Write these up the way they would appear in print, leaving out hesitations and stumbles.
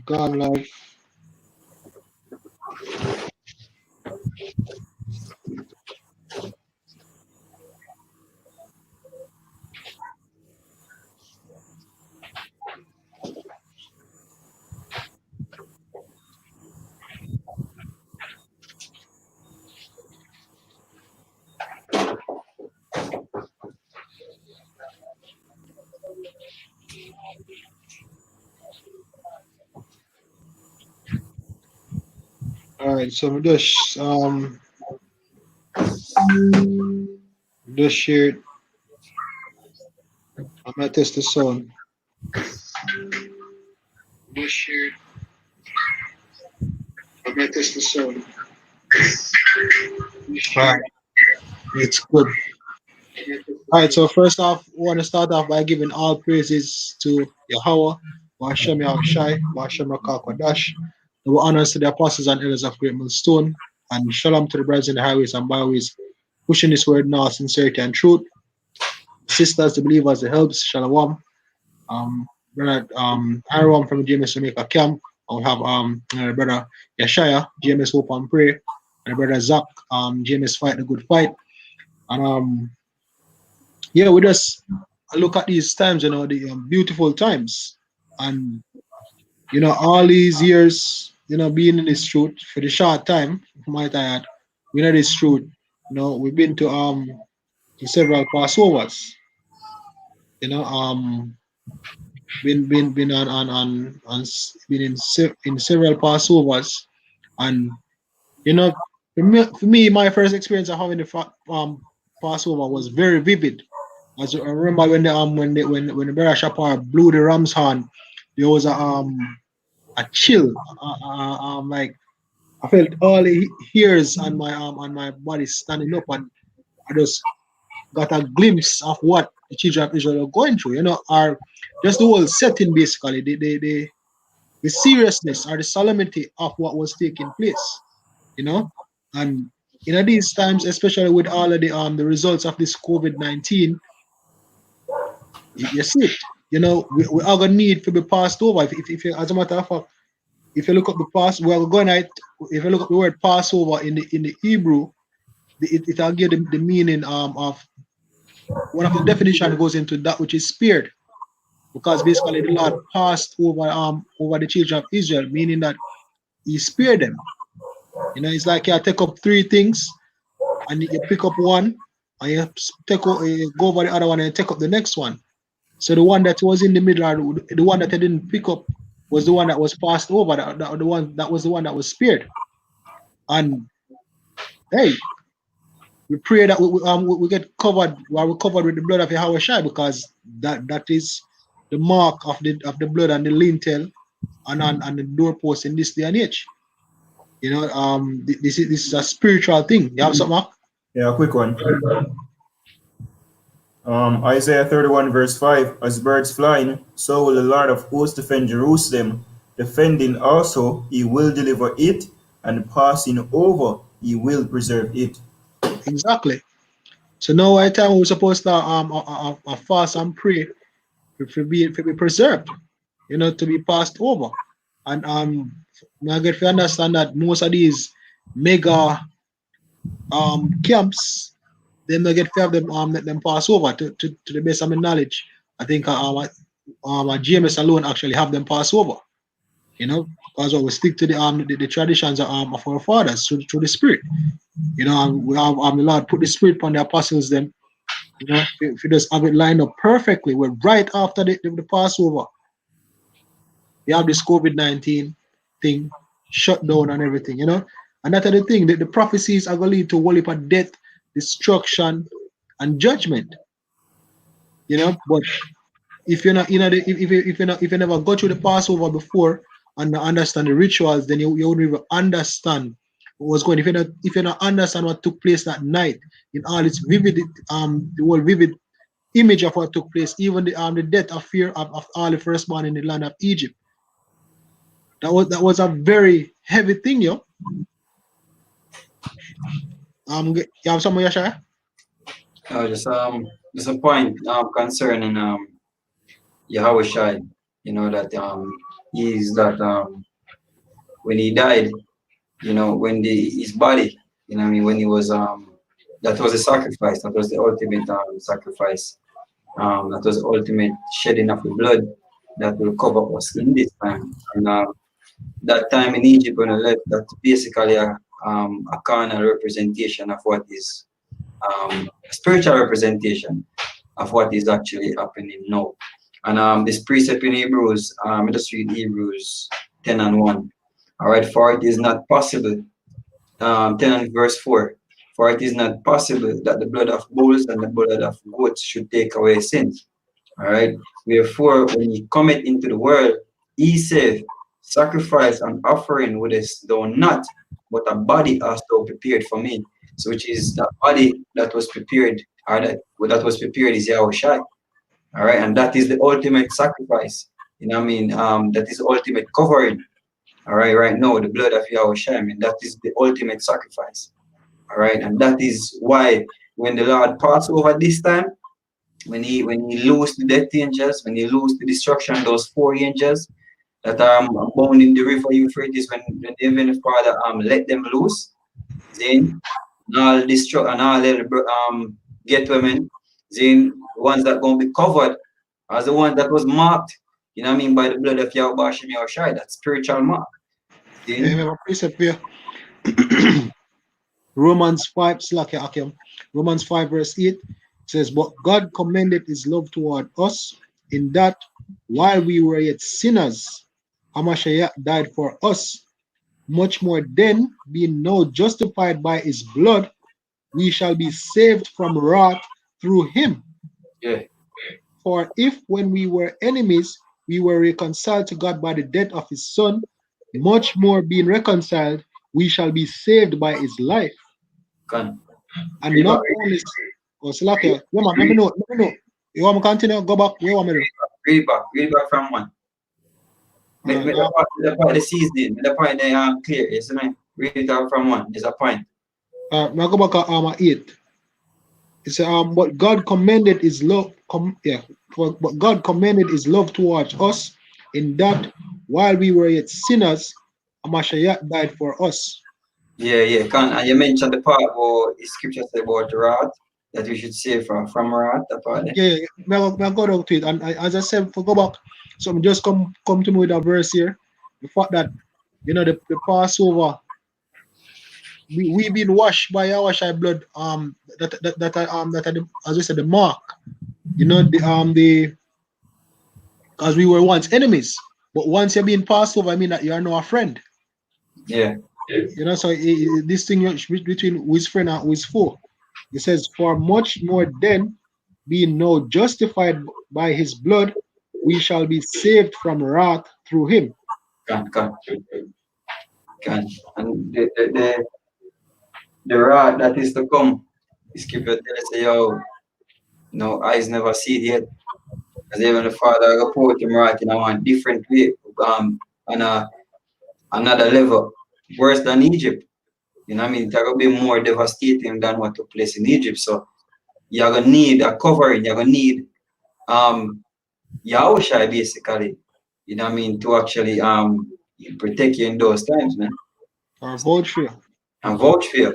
God live. All right, so we just shared. I'm gonna test the sound. Just shared. I'm gonna test the sound. Right, it's good. All right, so first off, we want to start off by giving all praises to Yahawah, bahasham yahawshi, bahasham Dash. The honors to the apostles and elders of Great Millstone, and shalom to the brothers in the highways and byways, pushing this word now, sincerity and truth. Sisters, the believers, the helps, shalom. Brother Aaron from GMS Jamaica Camp. I'll have brother Yashaya, GMS Hope and Pray, and brother Zach, GMS Fight the Good Fight. And yeah, we just look at these times, the beautiful times, and all these years, being in this truth for the short time, my tired, we know this truth. We've been to several Passovers. You know, been on been in several Passovers, and you know, for me, my first experience of having the Passover was very vivid. As I remember when the Berah Shapar blew the ram's horn, there was a chill. Like I felt all the hairs on my body standing up, and I just got a glimpse of what the children of Israel are going through. Or just the whole setting basically, the seriousness or the solemnity of what was taking place. You know, and these times, especially with all of the results of this COVID-19, you see it. We are gonna need to be passed over. As a matter of fact, if you look up the pass, well, going at if you look up the word Passover in the Hebrew, it'll give the meaning of one of the definition goes into that which is spared, because basically the Lord passed over the children of Israel, meaning that He spared them. It's like you take up three things and you pick up one, and you go over the other one and take up the next one. So the one that was in the middle, or the one that I didn't pick up, was the one that was passed over. The one that was the one that was spared. And hey, we pray that we get covered, while we're covered with the blood of yahawshi, because that is the mark of the blood and the lintel and the doorpost in this day and age. This is a spiritual thing. You have something, Mark? Yeah, a quick one. Isaiah 31 verse 5, as birds flying, so will the Lord of hosts defend Jerusalem. Defending also, he will deliver it, and passing over, he will preserve it. Exactly. So now at time we're supposed to fast and pray to be preserved, to be passed over. And I get to understand that most of these mega camps, them not get to have them let them pass over to the best of my knowledge. I think GMS alone actually have them pass over, because we stick to the traditions of our fathers through the spirit. And we have the Lord put the spirit upon the apostles them. If you just have it lined up perfectly, we're right after the Passover. You have this COVID-19 thing shut down and everything, And that's the thing, that the prophecies are going to lead to whole heap of death, destruction, and judgment. But if you're not, if you never go through the Passover before and understand the rituals, then you wouldn't even understand what was going. If you not understand what took place that night in all its vivid, the whole vivid image of what took place, even the death of fear of all the firstborn in the land of Egypt. That was a very heavy thing, yo. You have something, Yashaya? Just a point concerning yahawshi. that is that when he died, when his body, when he was that was a sacrifice, that was the ultimate sacrifice, that was the ultimate shedding of the blood that will cover us in this time. And that time in Egypt when I left, that's basically a carnal representation of what is a spiritual representation of what is actually happening now. And this precept in Hebrews, let us read Hebrews 10 and 1. All right, for it is not possible, 10 and verse 4. For it is not possible that the blood of bulls and the blood of goats should take away sins. All right. Wherefore, when ye cometh into the world, he saith, sacrifice and offering wouldest thou not, but a body hast thou prepared for me. So, which is that body that was prepared, or that was prepared is yahawshi. All right. And that is the ultimate sacrifice. That is the ultimate covering. All right. Right now, the blood of yahawshi, that is the ultimate sacrifice. All right. And that is why when the Lord passed over this time, when he loosed the death angels, when he loosed the destruction of those four angels that are bound in the river Euphrates, when the Heavenly Father let them loose, then and all destruct and all the get women, then the ones that gonna be covered as the one that was marked, by the blood of Yahweh bahasham Yahawshi, that spiritual mark. I Then have a precept here. Romans 5, Slakia Akim. Romans 5, verse 8 says, but God commended his love toward us in that while we were yet sinners, Hamashiach died for us. Much more then, being now justified by his blood, we shall be saved from wrath through him. yeah, For if when we were enemies, we were reconciled to God by the death of his son, much more being reconciled, we shall be saved by his life. can And read back, not only, oh, Slakia, read, yeah, man, let me read, know, let me know. You want me to continue? Go back. Where you want me to do? read back from one. All Make right. the part the seasoning, make the point they clear, yes, man. Read it out from one. There's a point. Now go back to 8. It says, but God commended his love, but God commended his love towards us in that while we were yet sinners, Hamashiach died for us. Yeah. And you mentioned the part where the scripture said about wrath, that we should save from wrath, that part there. Yeah, may I go down to it. And as I said, for go back, so I'm just come to me with a verse here. The fact that the Passover, we been washed by Yahawshi blood. As I said, the mark. The because we were once enemies, but once you're being passed over, I mean that you are now a friend. Yeah. So this thing between who is friend and who is foe. It says, for much more then, being now justified by his blood, we shall be saved from wrath through him. Can, can, can. And the wrath that is to come, the scripture tells us, yo, no eyes never see it yet. Because even the Father report him right in a one different way, on another level, worse than Egypt. It's gonna be more devastating than what took place in Egypt. So you're gonna need a covering, you're gonna need Yahawshi basically, to actually protect you in those times, man. Or vouch for you. And vouch for you.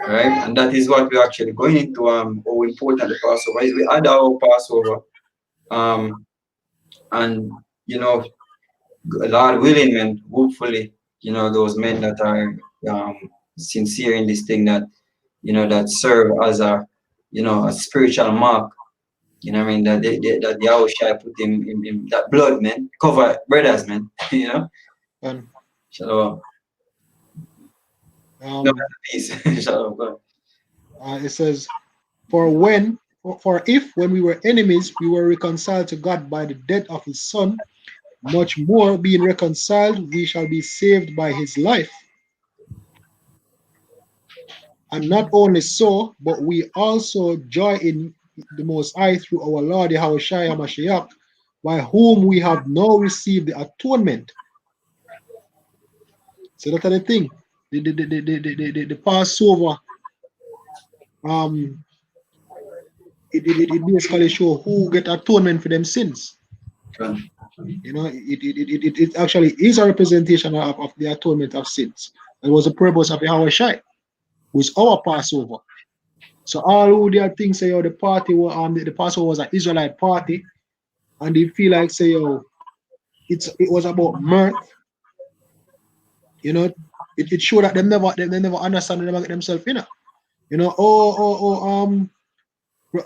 Right? And that is what we're actually going into how important the Passover is. We had our Passover. And Lord willing, man, hopefully, those men that are sincere in this thing that serve as a spiritual mark, that that Yahawshi put in that blood, man, cover brothers, man, And Shalom. No, peace. Shalom. it says, for if when we were enemies, we were reconciled to God by the death of his son, much more being reconciled, we shall be saved by his life. And not only so, but we also joy in the Most High through our Lord Yahawshi HaMashiach, by whom we have now received the atonement. So that's the thing. The Passover, it basically show who get atonement for them sins. It actually is a representation of the atonement of sins. It was the purpose of yahawshi, who is our Passover. So all who there think say, the party the Passover was an Israelite party, and they feel like say, it was about mirth. It showed that they never understand, they never get themselves in it.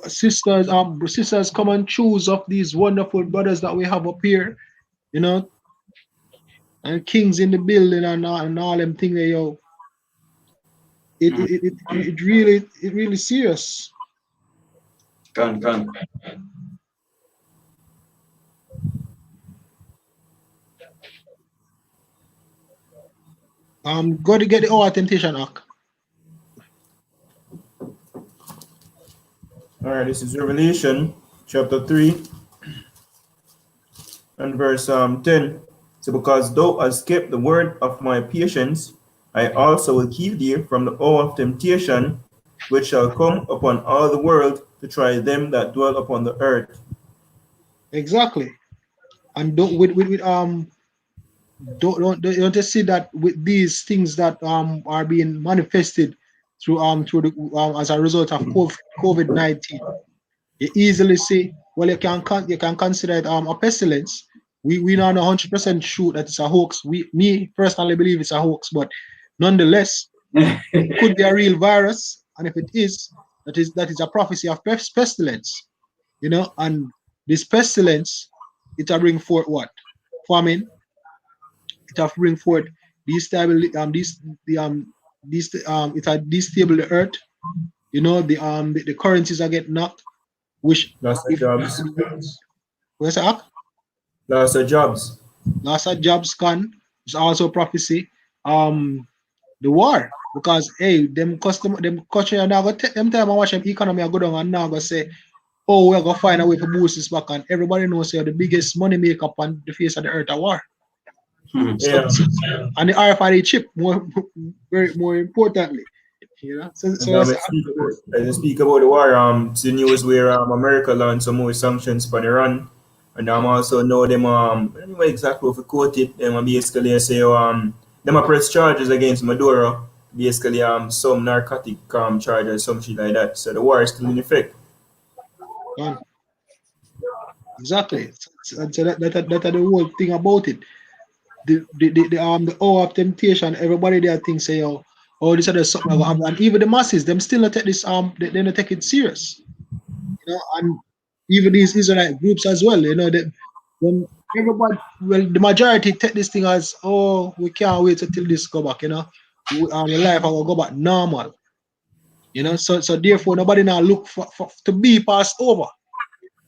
Sisters come and choose of these wonderful brothers that we have up here, you know, and kings in the building and all them thing there, it really serious. Can. Go to get the Our Temptation Act. All right, this is Revelation chapter 3 and verse 10. So, because thou hast kept the word of my patience, I also will keep thee from the hour of temptation, which shall come upon all the world to try them that dwell upon the earth. Exactly. And don't just see that with these things that are being manifested through the as a result of COVID-19. You easily see, well, you can consider it a pestilence. We not 100% sure that it's a hoax. Me personally believe it's a hoax, but nonetheless, it could be a real virus, and if it is, that is a prophecy of pestilence. And this pestilence, it will bring forth what? Famine. It will bring forth destability. It will destabilize the earth. The currencies are getting knocked. Which Loss of if jobs. where's that? Loss of jobs. Loss of jobs can is also prophecy. The war, because hey, them culture now go take them time and watch them economy go down and now go say, oh, we're gonna find a way to boost this back, and everybody knows the biggest money maker on the face of the earth a war. So, and the RFID chip more importantly. And So that's as I speak about the war, it's the news where America launched some more sanctions for Iran. And also know them I don't know exactly if we quote it, basically say them press charges against Maduro, basically some narcotic charges, some shit like that. So the war is still in effect. exactly. So that are the whole thing about it. The hour of temptation, everybody there thinks say, this other something gonna happen. And even the masses, them still not take this they don't take it serious. And even these Israelite groups as well, that when everybody, well, the majority take this thing as, we can't wait until this go back, the life will go back normal. So therefore nobody now look for to be passed over.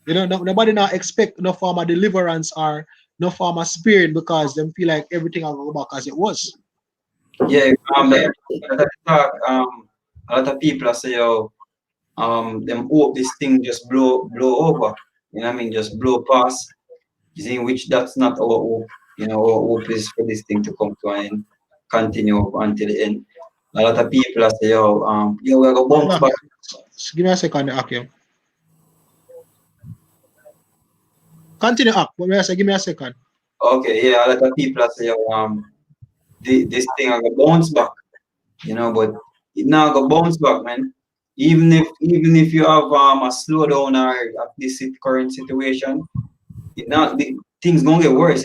Nobody now expect no form of deliverance or no form of spirit, because them feel like everything will go back as it was. Yeah, like that talk, a lot of people are say, them hope this thing just blow over. You know what I mean? Just blow past. You see, which that's not our hope. Our hope is for this thing to come to an end, continue until the end. A lot of people are say, we're gonna bounce back. Just give me a second, Akim. Continue up. What may I say? Give me a second. Okay, yeah, a lot of people are say, this thing are gonna bounce back. But it now go bounce back, man. Even if you have a slowdown or at this current situation, things gonna get worse.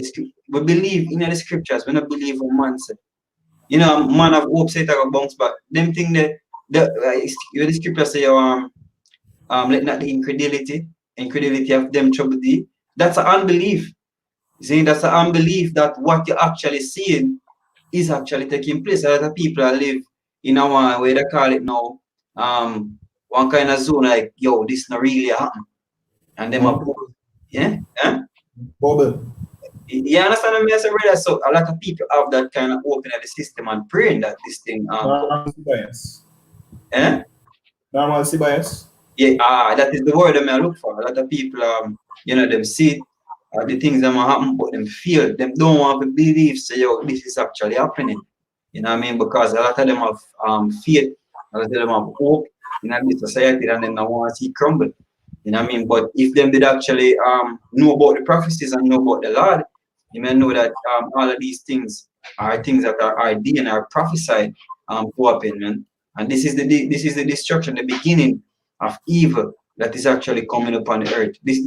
We believe in the scriptures. We don't believe in man say. Man of hope say that bounce back. Them thing that the scripture say let not the incredulity of them trouble thee. That's an unbelief. See, that's an unbelief that what you're actually seeing is actually taking place. A lot of people live in a way they call it now, one kind of zone like, yo, this not really happen. And them are, yeah? Bubble. You understand what I say, brother? So a lot of people have that kind of open at the system and praying that this thing Bias. eh? Normalcy bias. Yeah, that is the word that I look for. A lot of people them see the things that might happen, but them feel them don't want to believe, say, yo, this is actually happening. You know what I mean? Because a lot of them have faith, a lot of them have hope in this society, and then they want to see it crumble. You know what I mean? But if them did actually know about the prophecies and know about the Lord, you may know that all of these things are things that are ordained and are prophesied to happen, man. And this is the destruction, the beginning of evil that is actually coming upon the earth. This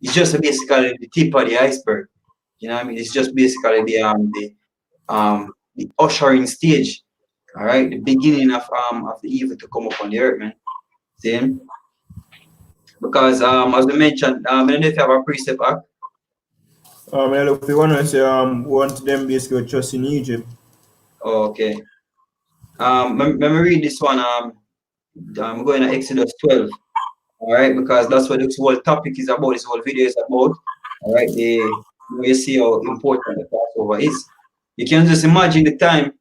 it's just basically the tip of the iceberg. You know what I mean? It's just basically the ushering stage. All right, the beginning of the evil to come upon the earth, man. See? Because as we mentioned, I don't know if you have a precept act. I look, if you want to say, one of them basically just in Egypt. Oh, okay. Let me read this one. I'm going to Exodus 12. All right, because that's what this whole topic is about. This whole video is about. All right, you see how important the Passover is. You can just imagine the time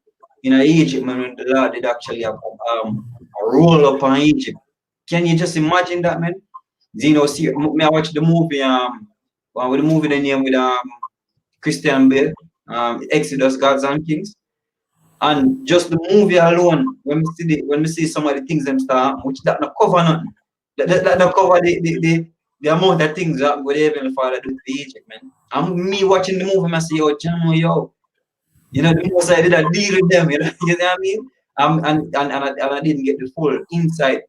in Egypt when the Lord did actually have a roll upon Egypt. Can you just imagine that, man? You know, see, me I watch the movie with the movie the name with Christian Bale, Exodus, Gods and Kings, and just the movie alone. When we see some of the things them start, which that not cover nothing. That not cover the amount of things that what the Heavenly Father do to Egypt, man. And me watching the movie, I say, yo, you know, the most I did a deal with them, you know, you know what I mean? And I didn't get the full insight.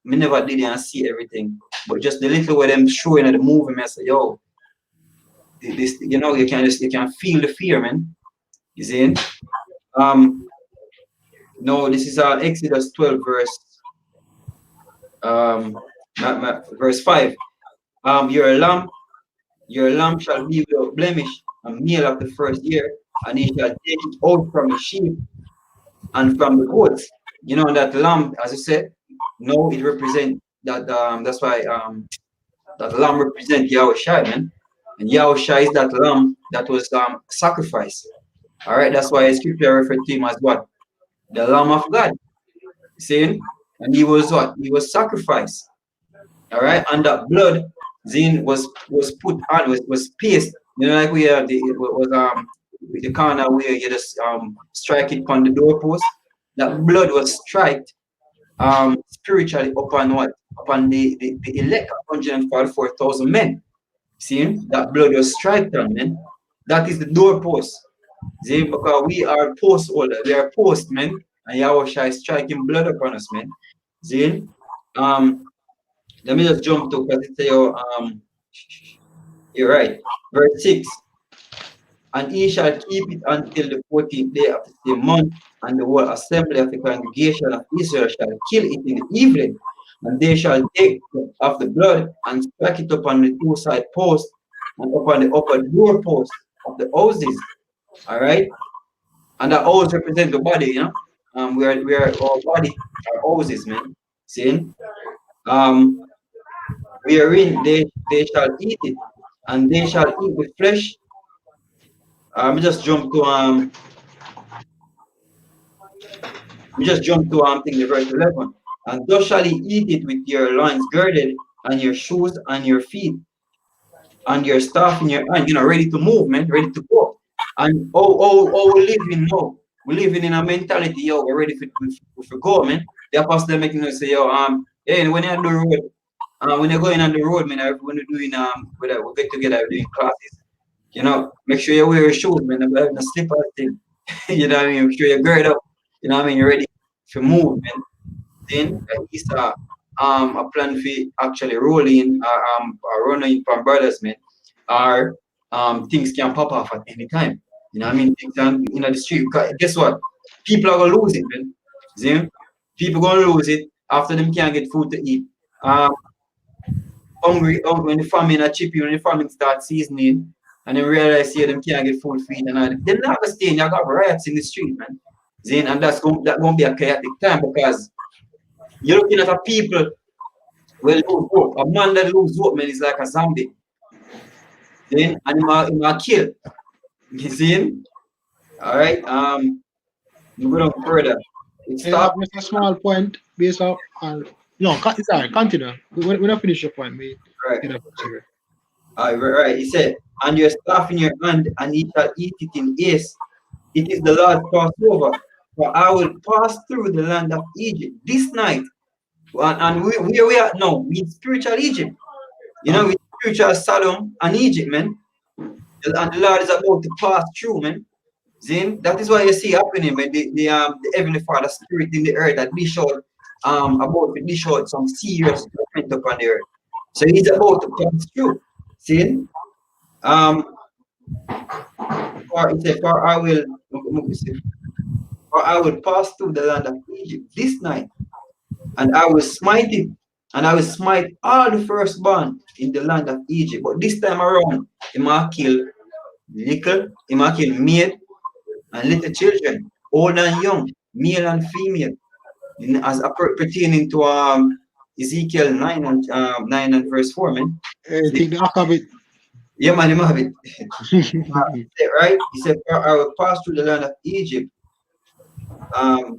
Me never did and see everything, but just the little way them showing at the movie, I say, yo, this, you know, you can feel the fear, man. You see? No, this is Exodus 12 verse 5. Your lamb shall be without blemish, a male of the first year, and he shall take it out from the sheep and from the goats. You know that lamb, as I said, no, it represents that. That's why that lamb represents yahawshi, man. And yahawshi is that lamb that was sacrificed. All right, that's why scripture referred to him as what? The Lamb of God. See? And he was what? He was sacrificed. All right, and that blood then was put on, was pierced. You know, like we have it was the corner where you just strike it on the doorpost. That blood was struck spiritually upon what? Upon the elect 144,000 men. See, that blood was struck on, man. That is the doorpost. See, because we are post holder, we are postmen, and Yahweh is striking blood upon us, man. See, let me just jump to because it's your you're right. Verse 6. And he shall keep it until the 14th day of the same month, and the whole assembly of the congregation of Israel shall kill it in the evening, and they shall take of the blood and strike it upon the two side posts and upon the upper door posts of the houses. All right, and that house represent the body, you know. We are our body, our houses, man. See, wherein they shall eat it, and they shall eat the flesh. We just jump to thing the verse 11. And thus shall he eat it with your loins girded, and your shoes on your feet, and your staff in your hand, you know, ready to move, man, ready to go. And we living now. We're living in a mentality, yo, we're ready for go, man. The apostle making us say, yo, hey, when you're on the road, when you're going on the road, man, when you're doing we get together, we're doing classes. You know, make sure you wear your shoes, man. I'm having a slipper thing. You know what I mean? Make sure you're girded up. You know what I mean? You're ready to move, man. Then it's a plan for actually rolling running from brothers, man. Or things can pop off at any time. You know what I mean? Things on in the street. Guess what? People are gonna lose it, man. See? People gonna lose it after them can't get food to eat. Hungry when the famine are chippy, when the famine starts seasoning, and then realize here them can't get food feed and all. They're not gonna stay. You got riots in the street, man. Then and that's gonna be a chaotic time because you're looking at a people will lose hope. A man that lose hope, man, is like a zombie. Then and he might kill. You see him? All right. We go on further. It I have stop. just a small point based on no, sorry, continue. We don't finish your point, mate. Right. You know, Right. He said, and your staff in your hand, and ye shall eat it in haste. It is the Lord's Passover. For I will pass through the land of Egypt this night, And where we are now, we spiritual Egypt. You know, Um, we spiritual Sodom and Egypt, man. And the Lord is about to pass through, man. See, that is why you see happening when the Heavenly Father spirit in the earth that dish out about to dish out some serious judgment upon the earth. So he's about to pass through. See? Um for it said, for I will pass through the land of Egypt this night, and I will smite it, and I will smite all the firstborn in the land of Egypt. But this time around, he might kill little, he might kill maid and little children, old and young, male and female, as pertaining to Ezekiel 9 and verse 4, man. I See? think the act of it. Yeah, man, you have it. Right? He said, "For I will pass through the land of Egypt. Um,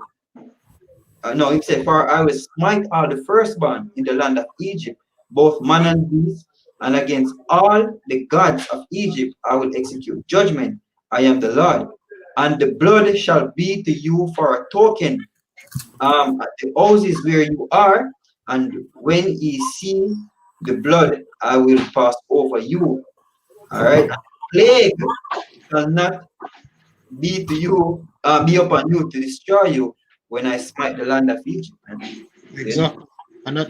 no, he said, for I will smite all the firstborn in the land of Egypt, both man and beast, and against all the gods of Egypt I will execute judgment. I am the Lord. And the blood shall be to you for a token at the houses where you are, and when ye see the blood, I will pass over you. All right. Plague shall not be upon you to destroy you when I smite the land of Egypt. Man. See? Exactly. And that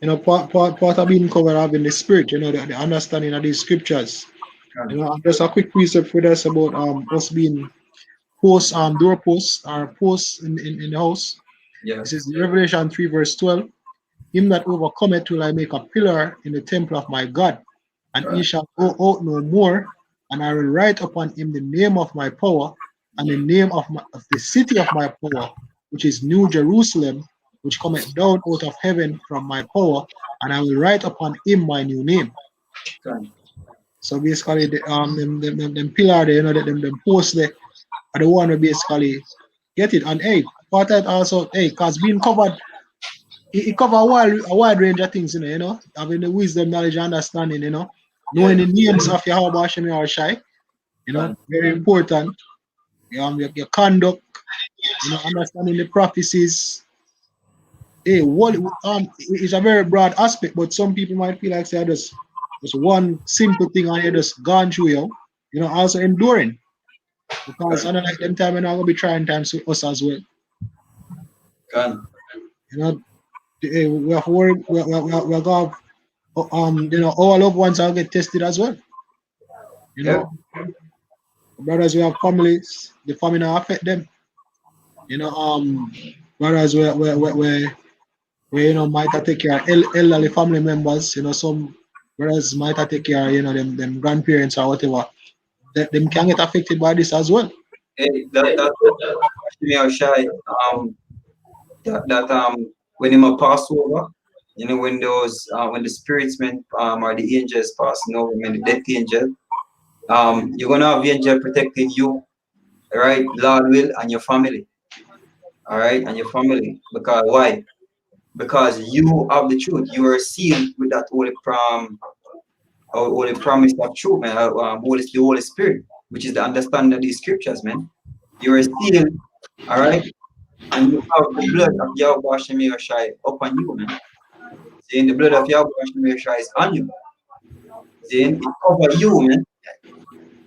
and the part of being covered up in the spirit, the understanding of these scriptures. And just a quick precept for us about us being posts doorposts or posts in the house. Yeah. This is Revelation 3 verse 12. Him that overcometh will I make a pillar in the temple of my God, and he Right. shall go out no more, and I will write upon him the name of my power, and the name of the city of my power, which is New Jerusalem, which cometh down out of heaven from my power, and I will write upon him my new name. Right. So basically, them pillar there, them posts there, are the one who basically get it. And hey, part of it also, hey, cause being covered, it cover a wide range of things, having the wisdom, knowledge, and understanding, Yeah, knowing yeah. the names of Yahawah, bahasham, yahawshi, Right. very important. Your conduct, understanding the prophecies. Hey, what it's a very broad aspect, but some people might feel like say just one simple thing and you just gone through, also enduring. Because Right. I don't like them time and I'm gonna be trying times with us as well. Right. You know, we have to worry, we have to have, our loved ones will get tested as well. You Yeah. know, brothers we have families, the family now affect them. You know, brothers where might have take care of elderly family members. Some brothers might have take care of them grandparents or whatever. Them can get affected by this as well. Hey, that me out shy. That when him a pass over, when those when the spiritsmen or the angels passing over, when the death angel, you're gonna have the angel protecting you, right? Lord will and your family, all right, and your family. Because why? Because you have the truth. You are sealed with that holy promise of truth, man. The Holy Spirit, which is the understanding of these scriptures, man. You are sealed, all right, and you have the blood of Yahweh Hashem Yahushai upon you, man. Saying the blood of Yahweh Hashem Yahushai is on you. Saying it cover you, man.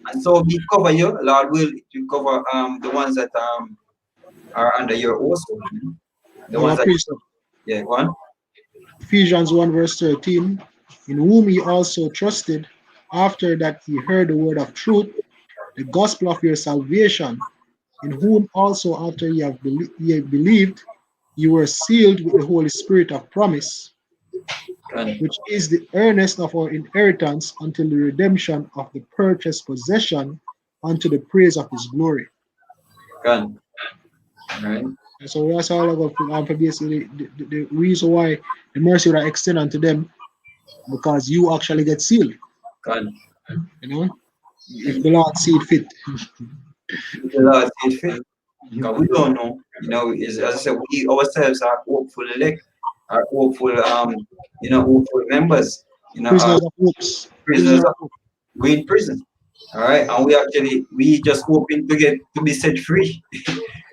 And so he cover you, Lord will to cover the ones that are under your also, man. The Our ones that priest, yeah, go on. Ephesians 1 verse 13, in whom he also trusted after that he heard the word of truth, the gospel of your salvation, in whom also after ye have believed, you were sealed with the Holy Spirit of promise, Can which is the earnest of our inheritance until the redemption of the purchased possession unto the praise of his glory. can. All right. And so that's all about basically the reason why the mercy that I extend unto them, because you actually get sealed, Can. you know, if the Lord see it fit. The Lord sees fit. Because we don't know, as I said, we ourselves are hopeful elect, are hopeful, hopeful members, Prisoners of hopes. prisoners Prisoner of of hope. we in prison. All right, and we just hoping to be set free.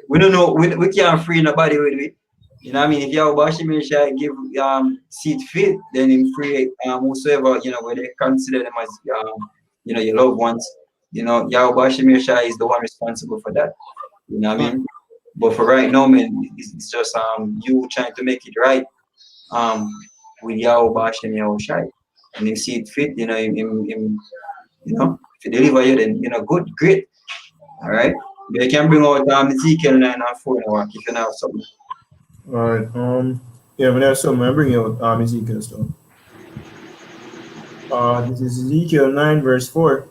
We don't know, we can't free nobody with we. You know what I mean? If Yahweh shall give seed fit, then in free whosoever, where they consider them as your loved ones, Yahweh shall is the one responsible for that. You know what I But mean? But for right now, man, it's just you trying to make it right um with Yahweh Yahweh. And if see it fit, if you deliver you, then good, great. All right. But you can bring out Ezekiel 9 and 4 now, if you have something. All right. Yeah, but there's something I bring out Ezekiel stuff. This is Ezekiel 9 verse 4.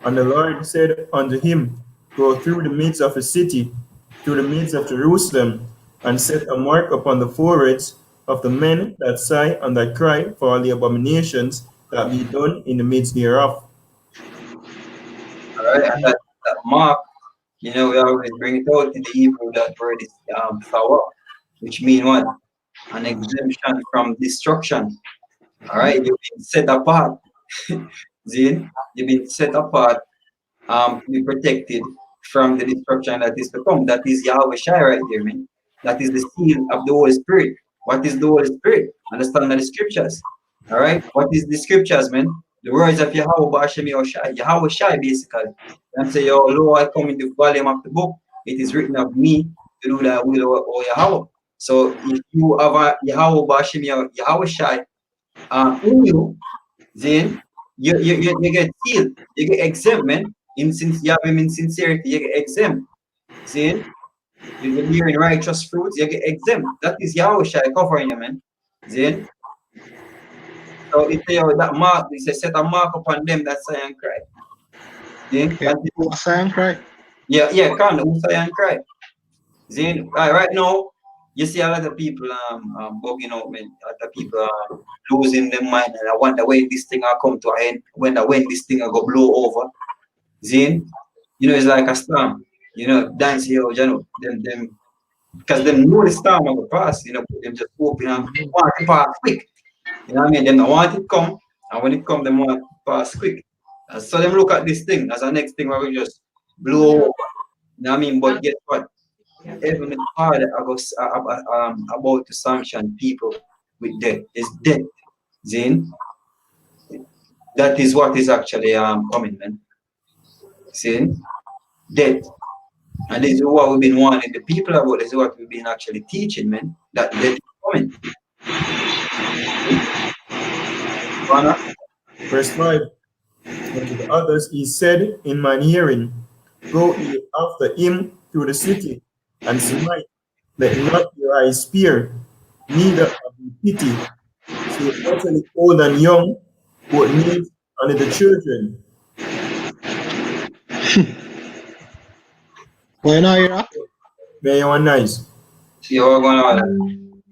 And the Lord said unto him, Go through the midst of the city, through the midst of Jerusalem, and set a mark upon the foreheads of the men that sigh and that cry for all the abominations that be done in the midst thereof. All right. And that mark, we always bring it out in the Hebrew. That word is sawa, which means what? An exemption from destruction. All right. You've been set apart. Zin, you've been set apart to be protected from the destruction that is to come. That is Yahweh Shai right there, man. That is the seal of the Holy Spirit. What is the Holy Spirit? Understand the scriptures. All right. What is the scriptures, man? The words of Yahawah, bahasham, Yahawshi. Yahweh Shai, basically. And say, Yo, lo, I come in the volume of the book. It is written of me to do that will or Yahweh. So if you have a Yahawah, bahasham, Yahweh Shai in you, then you get sealed, you get exempt, man. Since you have him in sincerity, you get exempt. See, you're bearing righteous fruits, you get exempt. That is Yahweh covering you, man. See, so it say that mark, it says set a mark upon them that say and cry. See, yeah, Zion cry. yeah, can who say and cry. See, right now, you see a lot of people bugging out, man. A lot of people losing their mind, and I wonder when this thing will come to an end. When this thing will go blow over. Zin, it's like a storm. Dance here, them, because them know the storm of the pass. But them just hoping and want it pass quick. You know what I mean? Them don't want it come, and when it come, them want it pass quick. So them look at this thing as the next thing where we just blow over. You know what I mean? But guess what? Heaven is hard about to sanction people with death. It's death. Zin, that is what is actually coming, man. See, death. And this is what we've been warning the people about. This is what we've been actually teaching, man. That death is coming. Verse 5. And to the others he said in mine hearing, Go ye after him through the city, and smite, let not your eyes spear, neither have ye pity. So utterly old and young, both maids and the children. Why not hear that? Very one nice. See what's going on?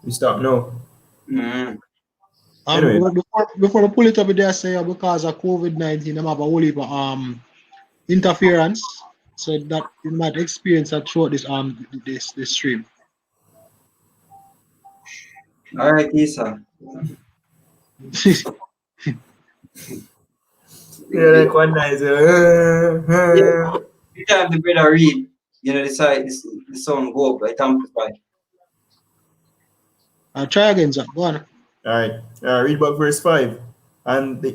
We stop now. Mm. Anyway. Before I pull it up, they say because of COVID-19, they have a whole heap of interference, so that you might experience that throughout this stream. All right, Isa. Yeah, like one nice. Yeah. You have the brother read, the song go up, like amplify. I'll try again, Zach. Go on. All right. Read about verse 5. And to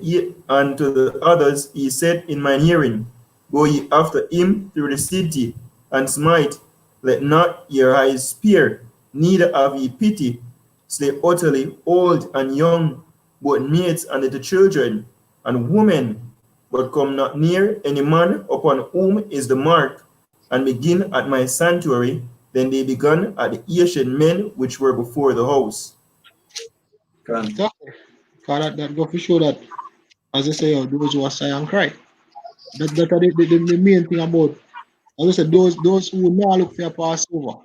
the others he said in mine hearing, Go ye after him through the city, and smite, let not your eyes spear, neither have ye pity. Slay utterly old and young, both maids and little children, and women, but come not near any man upon whom is the mark, and begin at my sanctuary. Then they began at the Asian men which were before the house. Exactly. Because that go for sure that, as I say, those who are sigh and cry. That's the main thing about, as I said, those who now look for a Passover.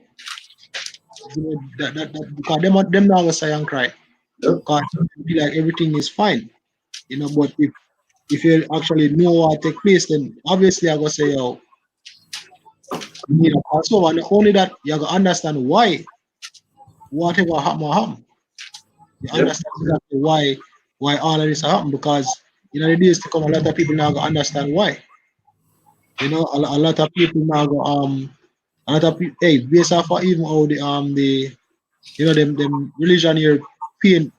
Because them now go sigh and cry. Because they feel like everything is fine. But if you actually know what take place, then obviously I go say, you need a Passover. And only that, you go understand why whatever happen. You understand exactly why all of this happen, because the days to come, a lot of people now go understand why. A lot of people now go And that, hey, based off of even how the them religion here paint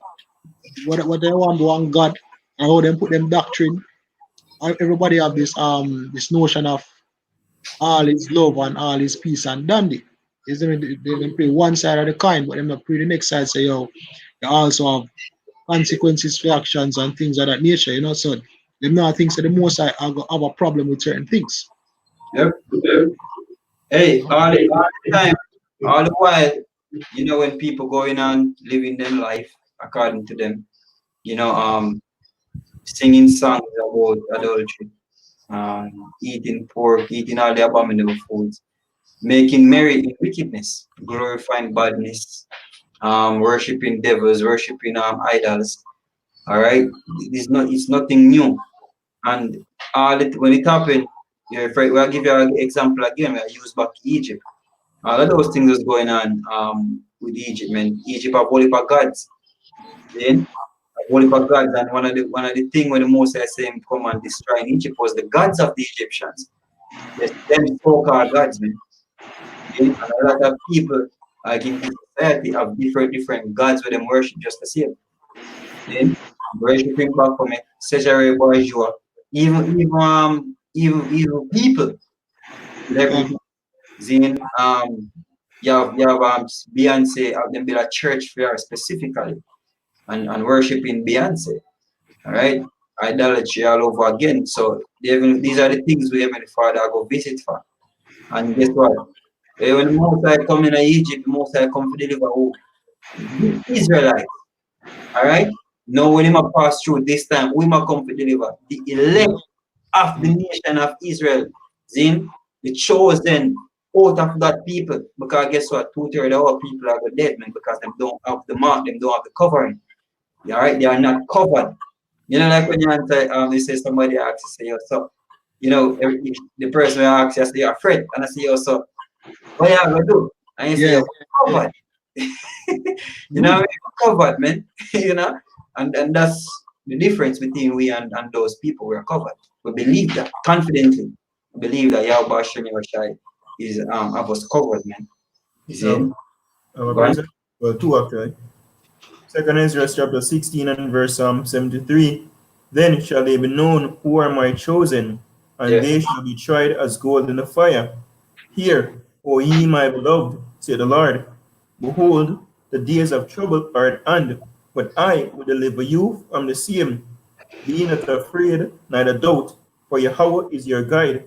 what they want one God and how them put them doctrine. Everybody have this notion of all is love and all is peace and dandy. Is they play one side of the coin, but them not play the next side. Say yo, they also have consequences for actions and things of that nature. So them not think that the most I go have a problem with certain things. Yep. You Hey, know, all the time, all the while, when people going on living their life according to them, you know, singing songs about adultery, eating pork, eating all the abominable foods, making merry in wickedness, glorifying badness, worshiping devils, worshiping idols. All right, it's nothing new. And when it happened, we'll give you an example again. I use back Egypt. All of those things was going on with Egypt, man. Egypt have whole heap of gods. Then a whole heap of gods, and one of the thing when the Moses said him come and destroy in Egypt was the gods of the Egyptians. Yes, them so-called gods, man. Then and a lot of people like in this society have different gods with them worship just the same. Then worshiping back from it, Caesarea Borgia, even people with um, everything. Then you have Beyonce have them build a church for her specifically and worshiping Beyonce. All right, idolatry all over again. So these are the things we Heavenly Father go visit for. And guess what? When the Most High come in Egypt, the Most High come to deliver who? The Israelites. All right. Now when he might pass through this time, we might come to deliver the elect of the nation of Israel. Zin, the chosen out of that people. Because guess what? 2/3 of our people are dead, man, because they don't have the mark, they don't have the covering. All right, they are not covered. Like when you answer, you say somebody asks, you say, yo, so, the person will ask you, I say, you're afraid. And I say, yo, so, what you gonna do? And you say, yeah, yo, covered. good. Covered, man. And that's the difference between we and those people. We're covered. We believe that confidently. We believe that Yahweh bahasham is have us covered, man. You see? A Go on. verse, well, two actually. Second Ezra chapter 16 and verse 73. Then shall they be known who are my chosen, and Yeah. they shall be tried as gold in the fire. Hear, O ye my beloved, said the Lord. Behold, the days of trouble are at hand, but I will deliver you from the same. Be not afraid, neither doubt, for Yahawah is your guide,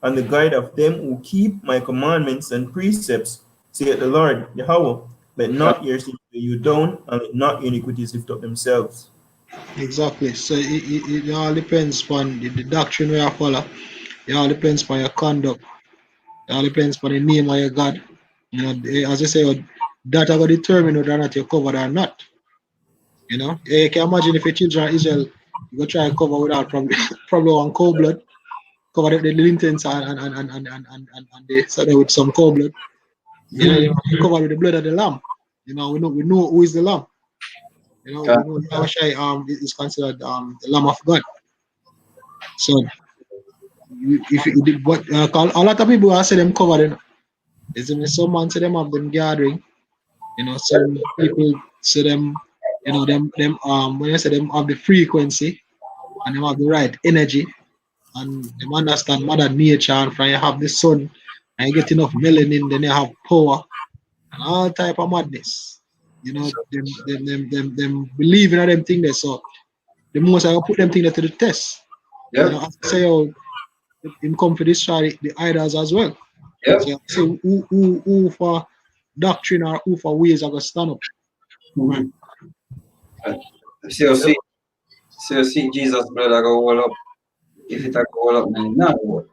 and the guide of them who keep my commandments and precepts, saith the Lord, Yahawah. Let not your sins weigh you down, and let not your iniquities lift up themselves. Exactly. So it all depends on the doctrine we are follow. It all depends on your conduct. It all depends on the name of your God. As I say, that are going to determine whether or not you're covered or not. You can imagine if your children of Israel, you go try and cover without probably one cold blood, cover the lintels and they started with some cold blood. You cover with the blood of the lamb. We know who is the lamb. Okay. We know yahawshi is considered the lamb of God. So if you did what a lot of people are say them covered, is some man say them have them gathering. Some people say them, when you say them have the frequency and them have the right energy and them understand mother nature and from you have the sun and you get enough melanin, then you have power and all type of madness. Them believe in them thing there. So the most I will put them thing there to the test. Yep. As I say, him come for destroy the idols as well. Yep. So I say who for doctrine or who for ways are gonna stand up. Mm-hmm. See, see, Jesus blood I go all up. If it I go all up, man, not all.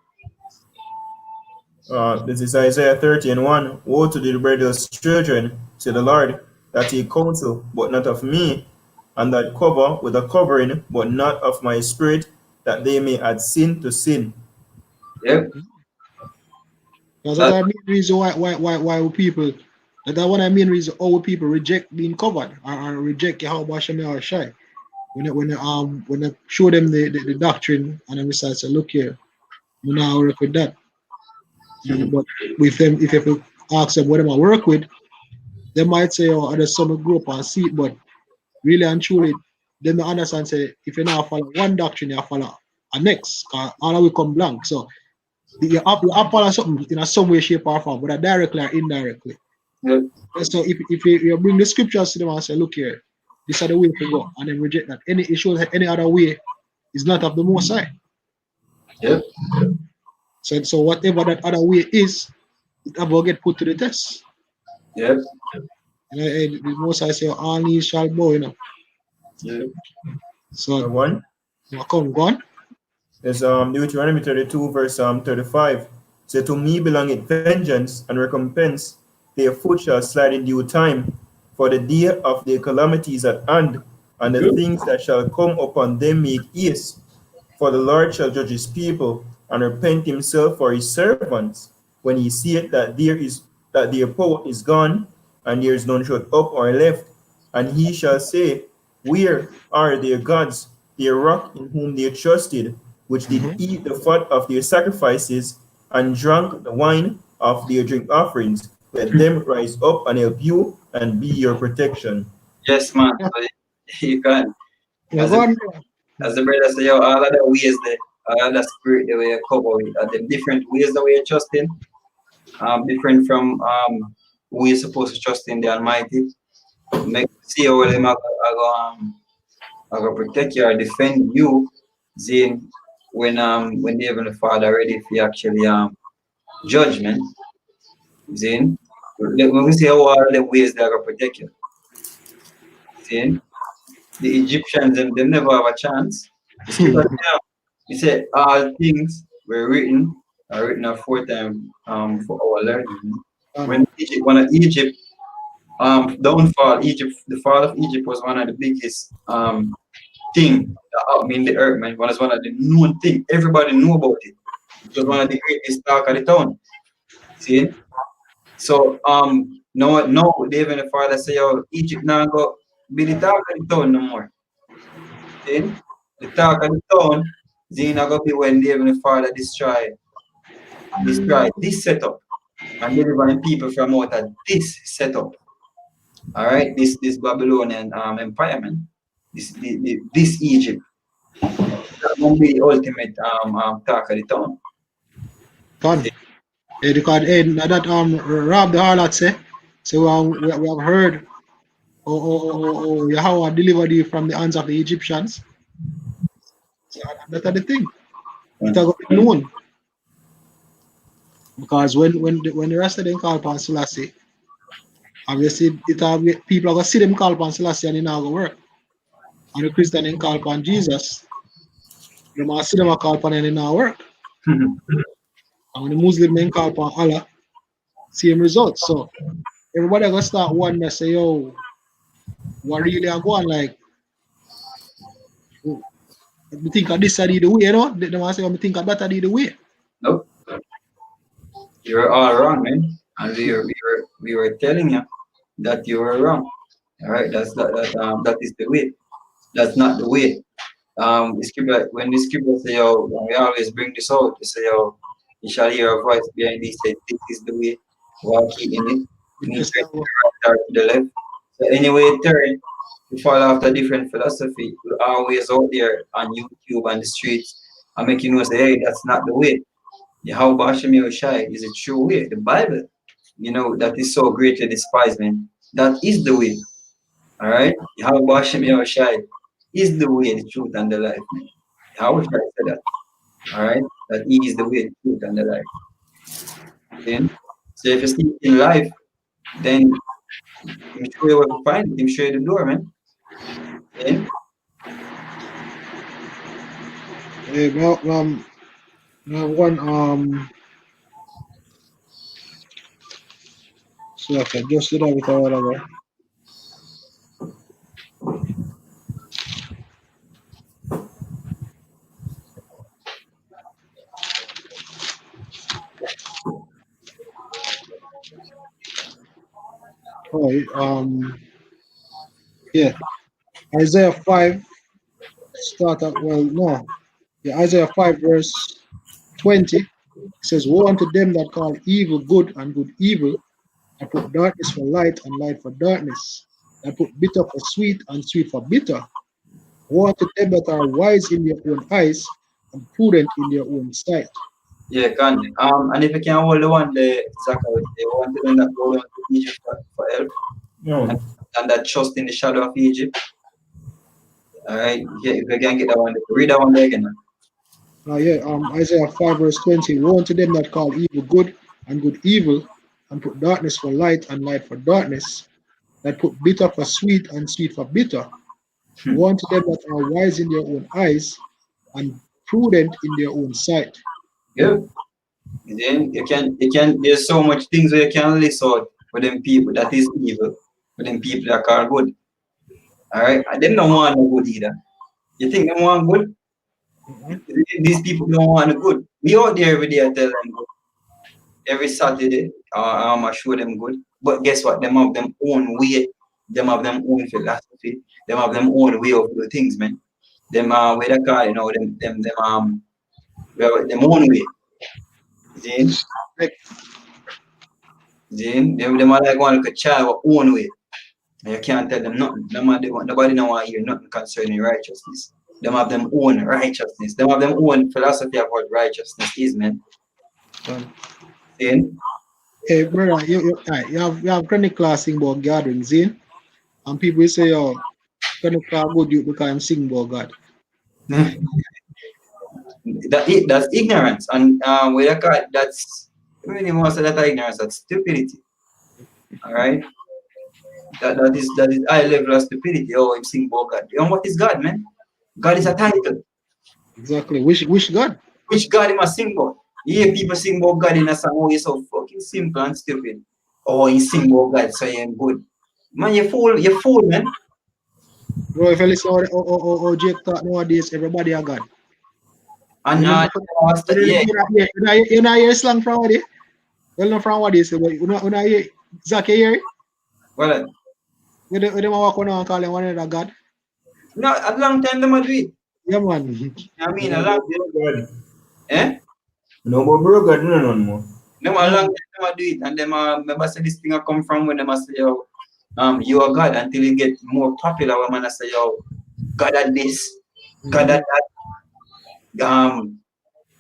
This is Isaiah 30 and 1. Woe to the rebellious children, said the Lord, that take counsel, but not of me, and that cover with a covering, but not of my spirit, that they may add sin to sin. Yep. Because that's That the main reason why people that's one of the main reason all people reject being covered or reject how bahasham or shy. When they show them the doctrine and then we say, look here, we now work with that. But with them, if you ask them what them I work with, they might say, oh, there's some grew up and see it, but really and truly, they don't understand say if you now follow one doctrine, you follow a next, cause all of we come blank. So you follow something in a some way, shape, or form, whether directly or indirectly. Yeah. So if you bring the scriptures to them and say, look here, this is the way to go, and then reject that. Any issue, any other way is not of the most high. Yeah. So whatever that other way is, it will get put to the test. Yeah. And the most high say, all knees shall bow. Yeah. So One. come, go on. There's Deuteronomy 32, verse 35. Say, to me belongeth vengeance and recompense, their foot shall slide in due time, for the day of their calamity is at hand, and the Good. things that shall come upon them make haste. For the Lord shall judge his people, and repent himself for his servants, when he seeth that their power is gone, and there is none shut up or left. And he shall say, where are their gods, their rock in whom they trusted, which did eat the fat of their sacrifices, and drank the wine of their drink offerings? Let them rise up and help you, and be your protection. Yes, man. Yeah, So you can, yeah, as go the, on. as the brother say, yo, all of the ways that all of the spirit the way you cover with, the different ways the way you trust in, different from who you're supposed to trust in the Almighty. Make see how them I go protect you or defend you, then when the Heavenly Father ready for actually judgment, then when we see how all the ways they are gonna protect you, then the Egyptians them never have a chance. The scripture say, he said all things were written are written aforetime for our learning. When Egypt, one of Egypt downfall, Egypt, the fall of Egypt was one of the biggest thing that happened in the earth, man. One is one of the known thing. Everybody knew about it. It was one of the greatest talk of the town. See? So no David and the father say, oh, Egypt now go be the talk of the town no more. See? The talk of the town, then not gonna be when David and the father destroy this setup and delivering people from out of this setup. All right, this Babylonian empire, man. This Egypt. That won't be the ultimate talk of the town. Done. Because that Rob the harlot say, so we have heard, Yahawah delivered you from the hands of the Egyptians. So that's the thing. It has got to be known. Because when the rest of them call upon Selassie, obviously people are gonna see them call upon Selassie and it not gonna work. And the Christian then call upon Jesus, they must see them a call upon and it not work. Mhm. And when the Muslim then call upon Allah, same results. So everybody gonna start wondering, say, yo, what really are going like? We think of this I the way, They want to say, we think of that I the way. Nope, you're all wrong, man. And we were telling you that you were wrong. All right, that is the way. That's not the way. The scripture, when the scripture say, "Yo," we always bring this out. They say, "Yo, you shall hear a voice behind thee say, this is the way. Walk ye in it. You need to Yes, turn to the left." So anyway, turn. You fall after different philosophy. You always out there on YouTube and the streets. I make you know say, "Hey, that's not the way. How bahasham is a true way. The Bible, that is so greatly despised, man. That is the way. All right. How bahasham is the way, the truth, and the life, man. How would I say that? All right. That he is the way, the truth, and the life. Then, so if you see in life, then I'm sure you will find it. I'm sure you the door, man. Then, Hey, one so okay, just do that with a while ago. Oh, yeah, Isaiah 5 start at well no, yeah, Isaiah 5 verse 20. It says, woe unto them that call evil good and good evil, and put darkness for light and light for darkness, and put bitter for sweet and sweet for bitter. Woe unto them that are wise in their own eyes and prudent in their own sight. Yeah, can. And if you can hold the one the Zachary, the one to them that go down to Egypt for help No. and, and that trust in the shadow of Egypt. All right. Yeah, if you can get that one, read that one there again. Isaiah 5 verse 20. Woe unto them that call evil good and good evil, and put darkness for light and light for darkness, that put bitter for sweet and sweet for bitter. Woe unto them that are wise in their own eyes and prudent in their own sight. Yeah. Then you can there's so much things where you can list out for them people that is evil, for them people that are good. Alright? And them don't want no good either. You think them want good? Mhm. These people don't want no good. We out there every day I tell them good. Every Saturday, I show them good. But guess what? Them have them own way, them have them own philosophy, them have them own way of doing things, man. Them where they call, them own way. See? Like, See? Them are like one like a child with own way. And you can't tell them nothing. Nobody don't want to hear nothing concerning righteousness. Them have them own righteousness. Them have them own philosophy of what righteousness is, man. um, See? hey, brother, you have chronic classing about gatherings, see? And people say, oh, chronic class good you because I'm singing about God. That's ignorance. And with a God, that's really most of that ignorance, that's stupidity. Alright? That is high level of stupidity. Oh, I'm singing about God. And what is God, man? God is a title. Exactly. Wish God. Which God am I sing about? You hear people sing about God in a song, oh, you're so fucking simple and stupid. Oh, you sing about God, so you're good. Man, you fool, man. Bro, if you listen how Jake talk nowadays, everybody a God. And You know, yeah, you know hear slang from what they? Well, not from what they say, but you know hear Zach you hear it? well, When they walk on and call them one another God. no, a long time them a do it. Yeah, man. I mean, a No, long but bro, God. eh? No, but bro, God, no, no, no. Them a long time them a do it, and them remember say this thing a come from when them a say yo, you are God until you get more popular. When man a say yo, God at this, God at that,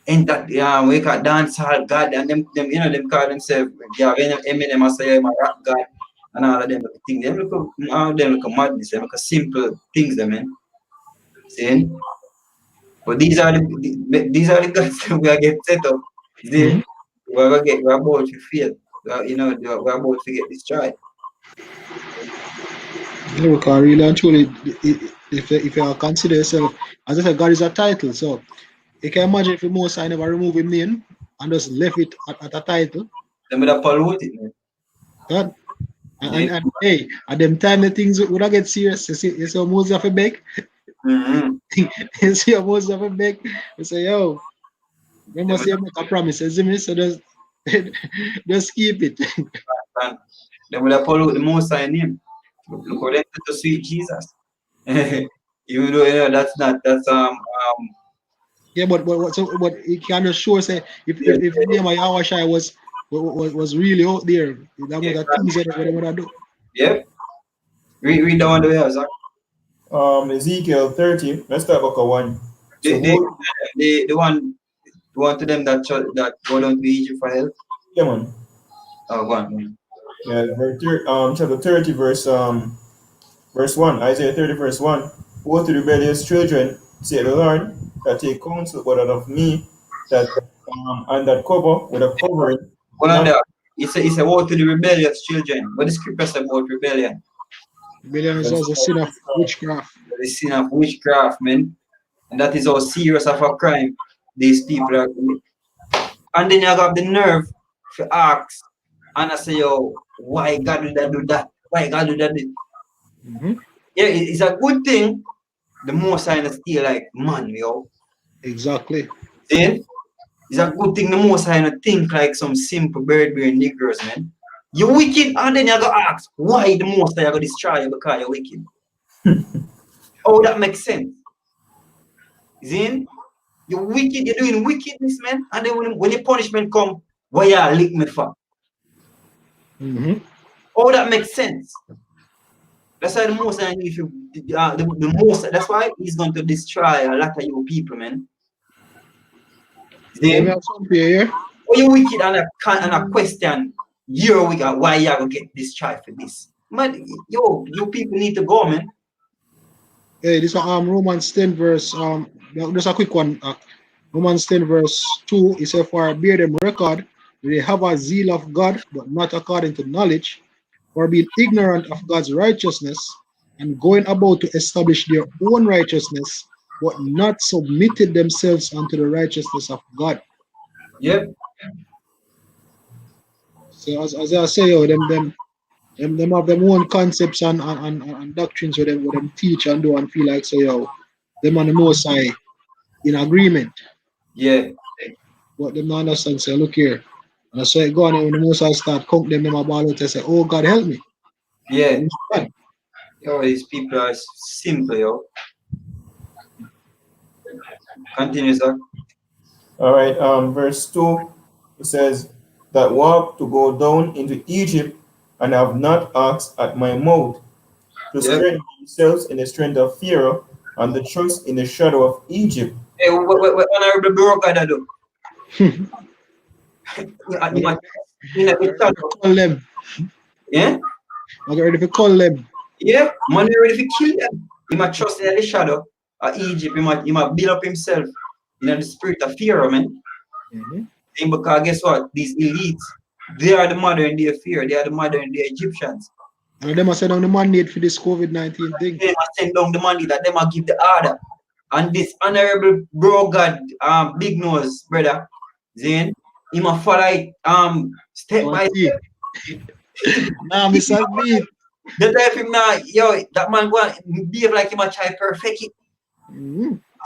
in that we got dance hall God, and them them call themselves yeah, when Eminem a say I'm a rap God, and all of them thing. Them look all of them look a madness. Them look a simple things, them man. See? But these are the gods that we are get set up. See? Mhm. We're about to fail. We're about to get destroyed. Yeah, because really and truly, if you consider yourself, as I said, God is a title. So you can imagine if the Most High never remove him name and just left it at a title. Them would have pollute it, man. God, See? and hey, at them time the things would get serious. You see Moses have a beg. Mm-hmm. You see Moses have a beg. You say, yo, remember Them say make a promise. You see me? So just just keep it. would have pollute the most high name. Look what they did to sweet Jesus. Even though that's Yeah, but it kind of sure say yeah, if the name of yahawshi was really out there, that yeah, was the things that they would do. yeah. Read down the way, Zach. Ezekiel 30, let's start back at 1. So, The, the, the one to them that go down to Egypt for help. yeah, man. Oh, go on. Yeah, chapter 30, verse 1. Isaiah 30, verse 1. Woe to the rebellious children, say the Lord, that take counsel but out of me, that and that cover with a covering, Hold on not there. It's a word to the rebellious children. What the scripture say about rebellion? Billion is that's also a sin of witchcraft. The sin of witchcraft, man. And that is how serious of a crime these people are doing. And then you have the nerve to ask and I say, yo, why God did that do that? Why God did that? Mhm. Yeah, it's a good thing. The more sign is still like, man, yo. Exactly. See? It's a good thing the most I think like some simple bird bearing niggers, man. You wicked, and then you go ask why the most I go destroy you because you're wicked. Oh, that makes sense. See? You're wicked, you're doing wickedness, man. And then when the punishment come, why you lick me for? Oh, that makes sense. That's why the most I need to, the most, that's why he's going to destroy a lot of you people, man. Yeah, Then, we have some here. when you wicked and a question, you're wicked, why you gonna get destroyed for this? Man, yo, you people need to go, man. Hey, this one Romans 10 verse just a quick one. Romans 10 verse 2, it says, for I bear them record, they have a zeal of God, but not according to knowledge, for being ignorant of God's righteousness, and going about to establish their own righteousness, but not submitted themselves unto the righteousness of God. Yep. So as I say, oh, them have their own concepts and doctrines with them teach and do and feel like so yo, them and the most high in agreement. Yeah. But them not understand say, look here. And so it go on when the most high start count them about it and say, oh God help me. Yeah. Understand? Yo, these people are simple, yo. Continue, sir. All right, verse 2, it says, that walk to go down into Egypt and have not asked at my mouth, to Yep. strengthen themselves in the strength of Pharaoh and the trust in the shadow of Egypt. Hey, what honorable broker that do? Call them. Yeah? I get ready to call them. Yeah, man, you ready to kill them. He might trust in the shadow of Egypt. He might build up himself in the spirit of fear, man. And because guess what? These elites, they are the modern day fear. They are the modern day Egyptians. And them are send down the mandate for this COVID-19 thing. They must send down the money that they must give the order. And this honorable bro God, big nose, brother, Zane, he must follow it step by step. Nah, Mr. Beat. They tell him now, yo, that man go and behave like he must try perfect it.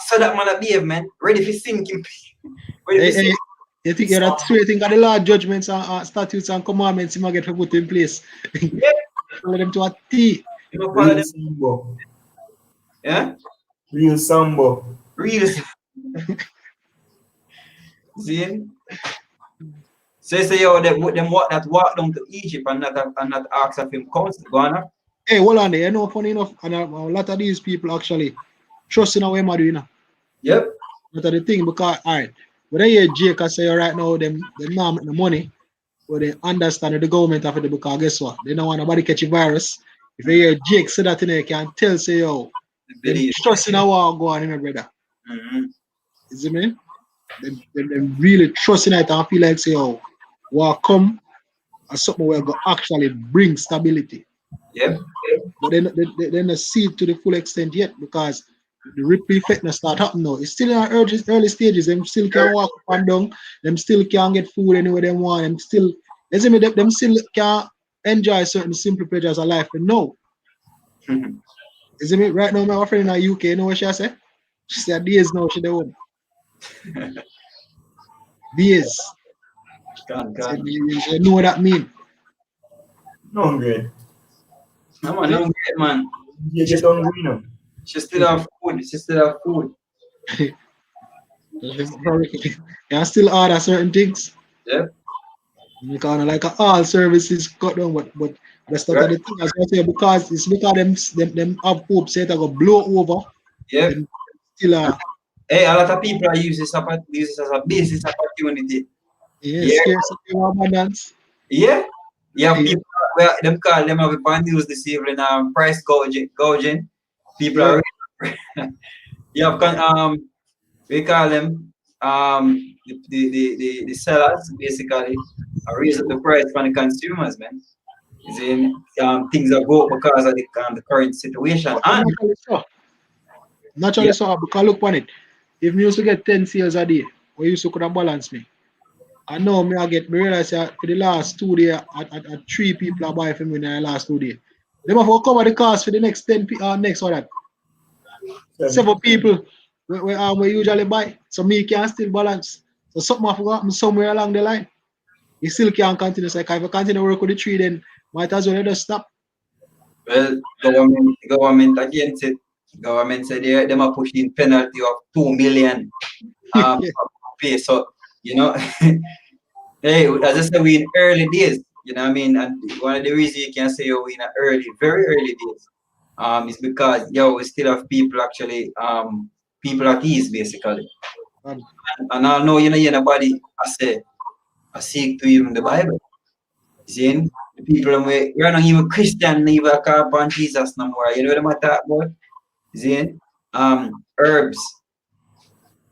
So that man a behave, man. Ready for sink him. Ready for sink. You think you're that straight thing of the law judgments and statutes and commandments you might get to put in place. Yeah. Follow them to a T. Real Sambo. Yeah? Real Sambo. Real. See? So say yo, them walk down to Egypt and not ask of him counsel. Go on. Hey, hold on there. You know, funny enough, and a lot of these people actually trust in our way, you know. Yep. That's the thing because all right, when I hear Jake I say right now, them not make the money, but they understand the government of it because guess what? They don't want nobody catch a virus. If you hear Jake say that in there, you can tell say yo, them trust in our go on in brother. You see me? They really trust in it and feel like say yo, what come as something will go actually bring stability. Yep. But then they see it to the full extent yet because the ripple effect not start happening now. It's still in our early stages. Them still can walk up and down. Them still can get food anywhere they want. Them still, you see me, them still can enjoy certain simple pleasures of life. But no, you see me, right now my friend in the UK, you know what she say? She said days now she don't. Days. You know what that mean? No, great. No, man, don't get man. You get hungry now. She still have food. She still have food. You can still order certain things. Yep. You can like all services cut down, but that's not the thing as I say because it's because them have hope say that go blow over. Yep. Still hey, a lot of people are using this as a business opportunity. Yeah, scarcity of abundance. Yeah. Yeah, people well, them call them have a news this evening price gouging. People are you have we call them the sellers basically raise up the price for the consumers, man. Then things are go up because of the current situation. And Naturally so because look on it. If me used to get 10 sales a day, we used to could have balance me. I know me me realize that for the last 2 days at 3 people are buying from me in the last 2 days. They have to cover the cost for the next 10 next or that. 7 people we usually buy. So me can still balance. So something have forgotten somewhere along the line. You still can't continue. So if you continue to work with the 3, then might as well just stop. Well, government against it. Government said they are pushing penalty of 2 million pay. So, you know, hey, as I said, we in early days, you know what I mean? And one of the reasons you can say, oh, we in a early, very early days, is because, yo, we still have people actually, people at ease, basically. And And I know, you know, nobody, I say, I seek to even the Bible. See, the people, we're not even Christian, even call upon Jesus no more. You know what I'm talking about? See, herbs.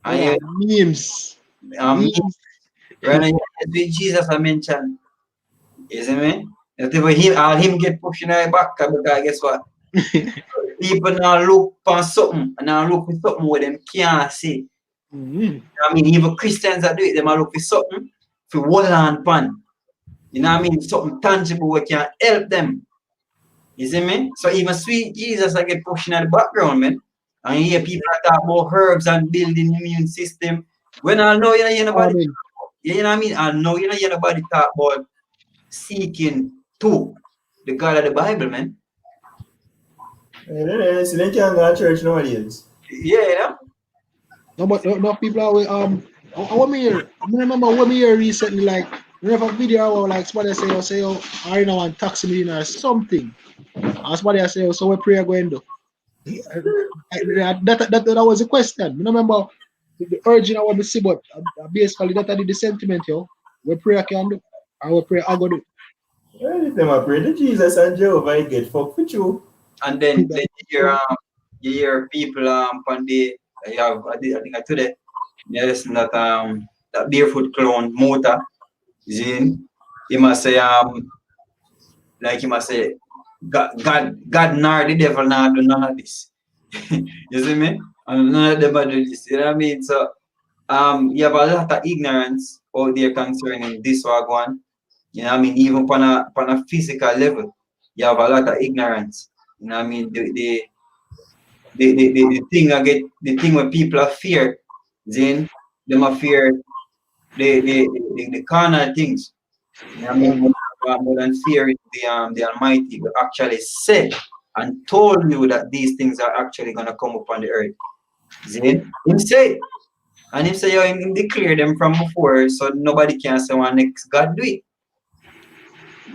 And yeah, you, memes. um, Memes. when I with Jesus, I mentioned, you see me? If him, all him get pushed in the back, because guess what? People now look for something, and now look for something where them can't see. Mhm. I mean, even Christians that do it, them are look for something for hold on pan. You know what I mean? Something tangible where can help them. You see me? So even sweet Jesus, I get pushing at the background, man. And you hear people that talk about herbs and building immune system. When I know you know hear nobody, Amen. you know what I mean? I know you know hear nobody talk about seeking to the God of the Bible, man. So they can't go to church nowadays. Yeah, you know? No, but no people are I want me here. I remember when me here recently, like whenever video or like somebody say, oh, I know one taxi me or something. And somebody I say, oh, so what prayer going to do? That was a question. I remember the origin of what we see, but basically that did the sentiment, yo. What prayer can do, and what prayer I go do. Well, if them a pray to Jesus and Jehovah, you get fucked with you. And then you hear people on the you have I think today, you listen that that barefoot clown motor, Zin, he must say like he must say God nor the devil nor do none of this. You see me? And none of them are do this. You know what I mean? So you have a lot of ignorance out there concerning this one. You know what I mean? Even on a physical level, you have a lot of ignorance. You know what I mean? The thing I get the thing where people are fear, then them are fear the carnal things. You know what I mean? Um, More than fearing the Almighty will actually said and told you that these things are actually gonna come upon the earth. Then him say and him say yo, him declare them from before so nobody can say one next God do it.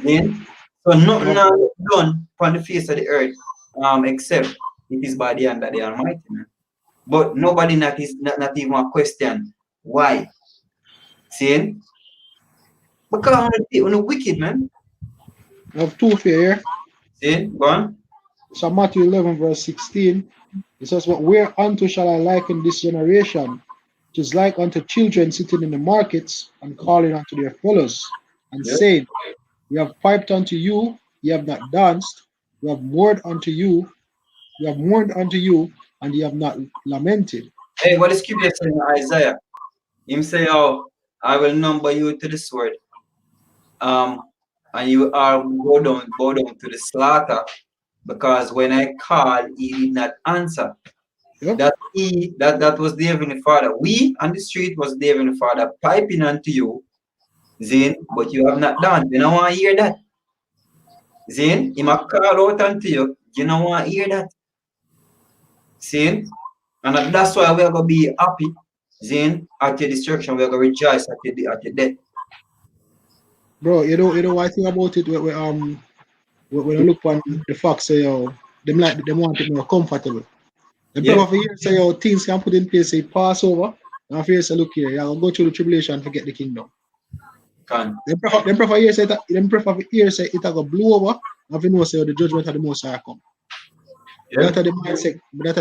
Then so nothing um, done upon the face of the earth except it is by the hand of the Almighty, man. But nobody not even a question why. See? Because on the wicked, man. I have two fear here. See? Go on. So Matthew 11 verse 16. It says, "But whereunto shall I liken this generation? It is like unto children sitting in the markets and calling unto their fellows, and Yeah. saying, We have piped unto you, ye have not danced. We have mourned unto you, and ye have not lamented." Hey, what is scripture saying in Isaiah? Him say, oh, I will number you to the sword. And you are go down to the slaughter, because when I called, he did not answer. Yep. That was the Heavenly Father. We on the street was the Heavenly Father piping unto you, Zane, but you have not done. You don't want to hear that. Zane, he might call out unto you. You don't want to hear that. See? And that's why we're gonna be happy, Zane, at your destruction. We're gonna rejoice at your death. Bro, you know what I think about it when I look on the facts say them want it more comfortable. The Yeah, prefer for years say things can put in place say Passover, and for years say look here, you're gonna go through the tribulation to get the kingdom. can. Them prefer years say that them prefer for years say it go blow over, and you know say the judgment of the most high come. Yep, That are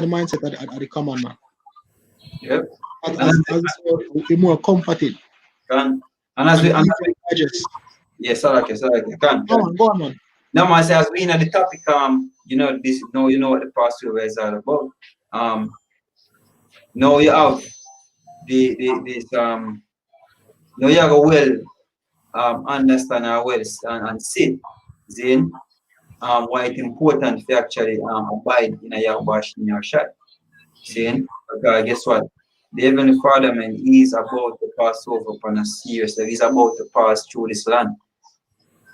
the mindset of the common man. yep. As And as, as we're more comforted can. And as and we and easier as we, to digest. yes, I like it, I like it. Can. Go on, man. Now, I say as we in the topic, this, you know what the Passover is all about. Now you have the this now you have a well understand our well and see, Zane, why it's important to actually abide in a yahawah in your shot. See, because guess what? The Heavenly Father, man, is about to pass over upon us serious. He's about to pass through this land.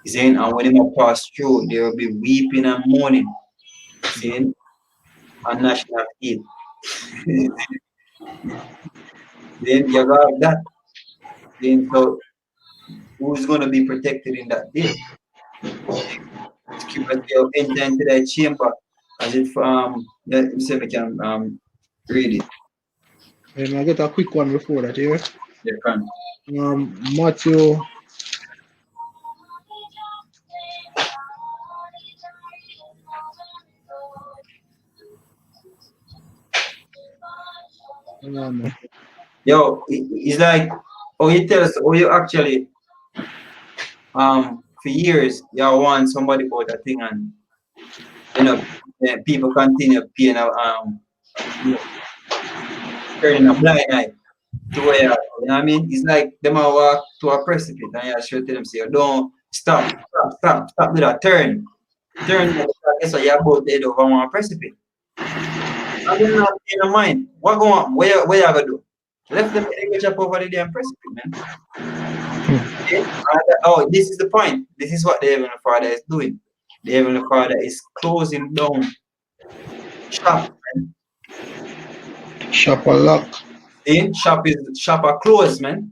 See, and when he pass through, there will be weeping and mourning. See, and national heat. Then you got that. Then so who's gonna be protected in that day? Scripture say, enter into thy chamber as if let me see if I can read it. And I get a quick one before that here. You can. Matthew. Yo, it's like oh you tell us oh you actually for years you want somebody bought a thing and you know people continue paying you know, turning a blind eye to where you know what I mean? It's like them a walk to a precipice and you should tell them say don't stop with that turn that's why you're about to head over one precipice. And they're not paying no mind. What going on? Where you gonna do? Left them they go jump over the damn precipice, man. Okay? Oh, this is the point. This is what the Heavenly Father is doing. The Heavenly Father is closing down shop. Shop a lock. Then shop are closed, man.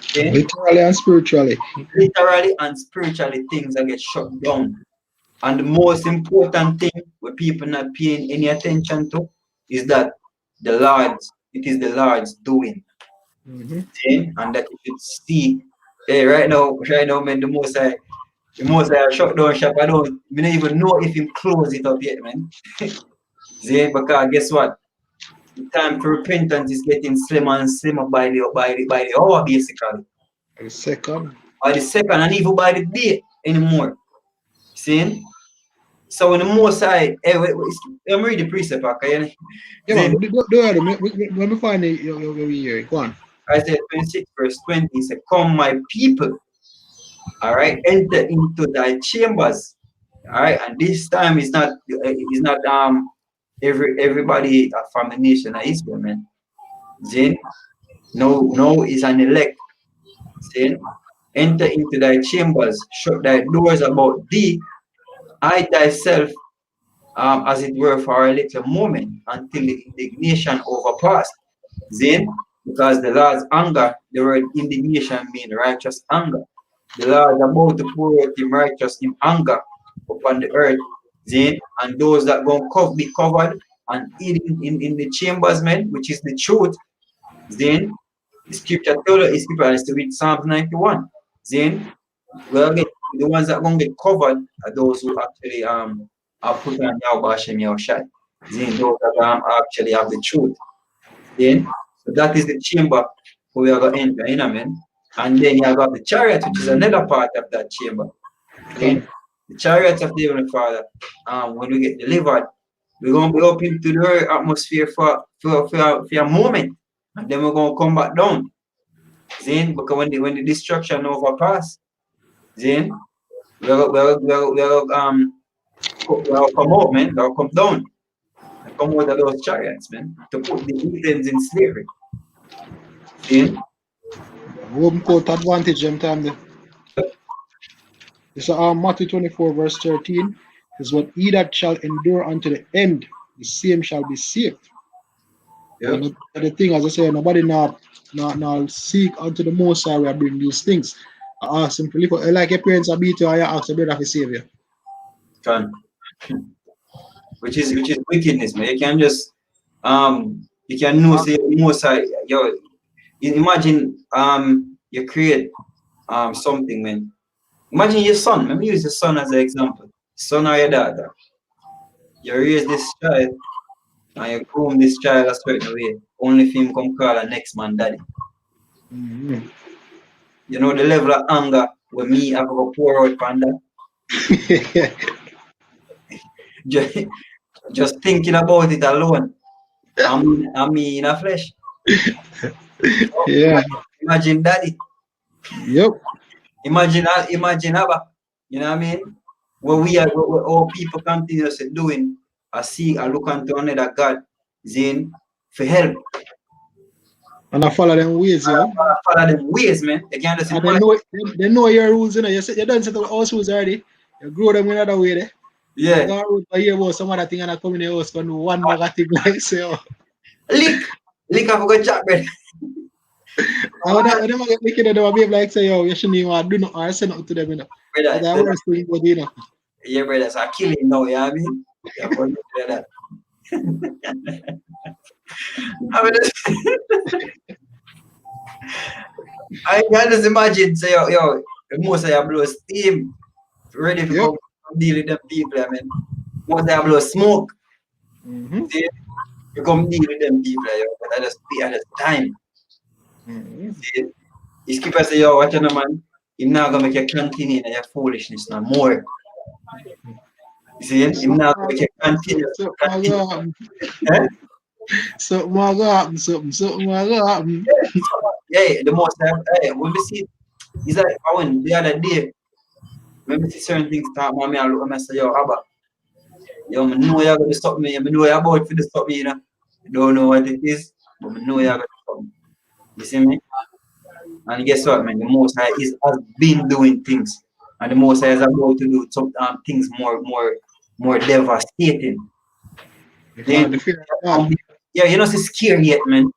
Okay? Literally and spiritually. Literally and spiritually things that get shut down. And the most important thing where people not paying any attention to is that it is the Lord's doing. Mm-hmm. Okay? And that you should see, hey, right now, man, the most I shut down shop. I don't even know if him close it up yet, man. See, because guess what? The time for repentance is getting slimmer and slimmer by the hour, basically. The second. By the second, and even by the day anymore. See? So when the most I I'm reading the precept, okay? Yeah, man, let me find it your here. Go on. Isaiah 26, verse 20, he said, come my people, all right, enter into thy chambers. All right, and this time it's not everybody from the nation of Israel, man. Then no is an elect. Then enter into thy chambers, shut thy doors about thee, hide thyself as it were for a little moment until the indignation overpassed. Then because the Lord's anger, the word indignation means righteous anger. The Lord is about to pour out him righteous in anger upon the earth. Then and those that going to be covered and hidden in the chambers, man, which is the truth. Then the scripture told us, scripture is to read Psalms 91. Then we'll get the ones that are going to get covered are those who actually are put on bahasham, yahawshi. Then those that actually have the truth. Then so that is the chamber where we are going to enter, you know, man. And then you have the chariot, which is another part of that chamber. Then the chariots of the Heavenly Father, when we get delivered, we're going to be up into the atmosphere for a moment, and then we're going to come back down. Then, because when the destruction overpass, then we'll come out, man. We'll come down and come out of those chariots, man, to put the heathens in slavery. Then, Home court advantage them time there. It's Matthew 24, verse 13. Is what he that shall endure unto the end, the same shall be saved. yeah. And the thing, as I say, nobody now seek unto the Most High will bring these things. I ask him to live for, like your parents are beat you, I ask your brother to save you. Can. Which is wickedness, man. You can just you can know say Most High, yo. Imagine you create something, man. Imagine your son. Let me use your son as an example. Son or your daughter. You raise this child and you groom this child a certain way. Only for him come call a next man daddy. Mm-hmm. You know the level of anger when me have to pour out on that. Just thinking about it alone. I mean in a flesh. Yeah. Imagine daddy. Yep. Imagine Abba. You know what I mean? What all people continuously doing, I look unto another God, then for help. And I follow them ways, yeah. I follow them ways, man. They can't just And they know your rules, you know. You done set up house rules already. You grow them in another way, there. Yeah. You go out for hear about some other thing and I come in the house and do one bag of thing like say, oh. Lick. Lick up a good chat, brother. I never get wicked and they will be like say, yo, you shouldn't even do nothing or say nothing to them, you know. But Brother, that worst thing, but you know. yeah, brother, so I kill him now, you know what I mean? Yeah, but that. I mean, I can just imagine, say, yo, the most of you blow steam, ready to Yep. come deal with them people, I mean. Most of you blow smoke, Mm-hmm. see? You come deal with them people, yo, but I just pay at the time. Mm-hmm. See? His keeper say, yo, watch out, man. Him not gonna make you continue in your foolishness no more. You see, him not gonna make you continue. Eh? Something will go happen, something will go happen. Yeah, the most hey, when we see, it's like when the other day, when we see certain things talk about me, I look at me and say, yo, Abba, yo, I know you're gonna stop me, I know you're about to stop me, you know. I don't know what it is, but I know you're gonna stop me. You see me? And guess what, man? The Most High has been doing things, and the Most High is about to do some things more devastating. Because Then, the fear of God. yeah, you're not so scared yet, man.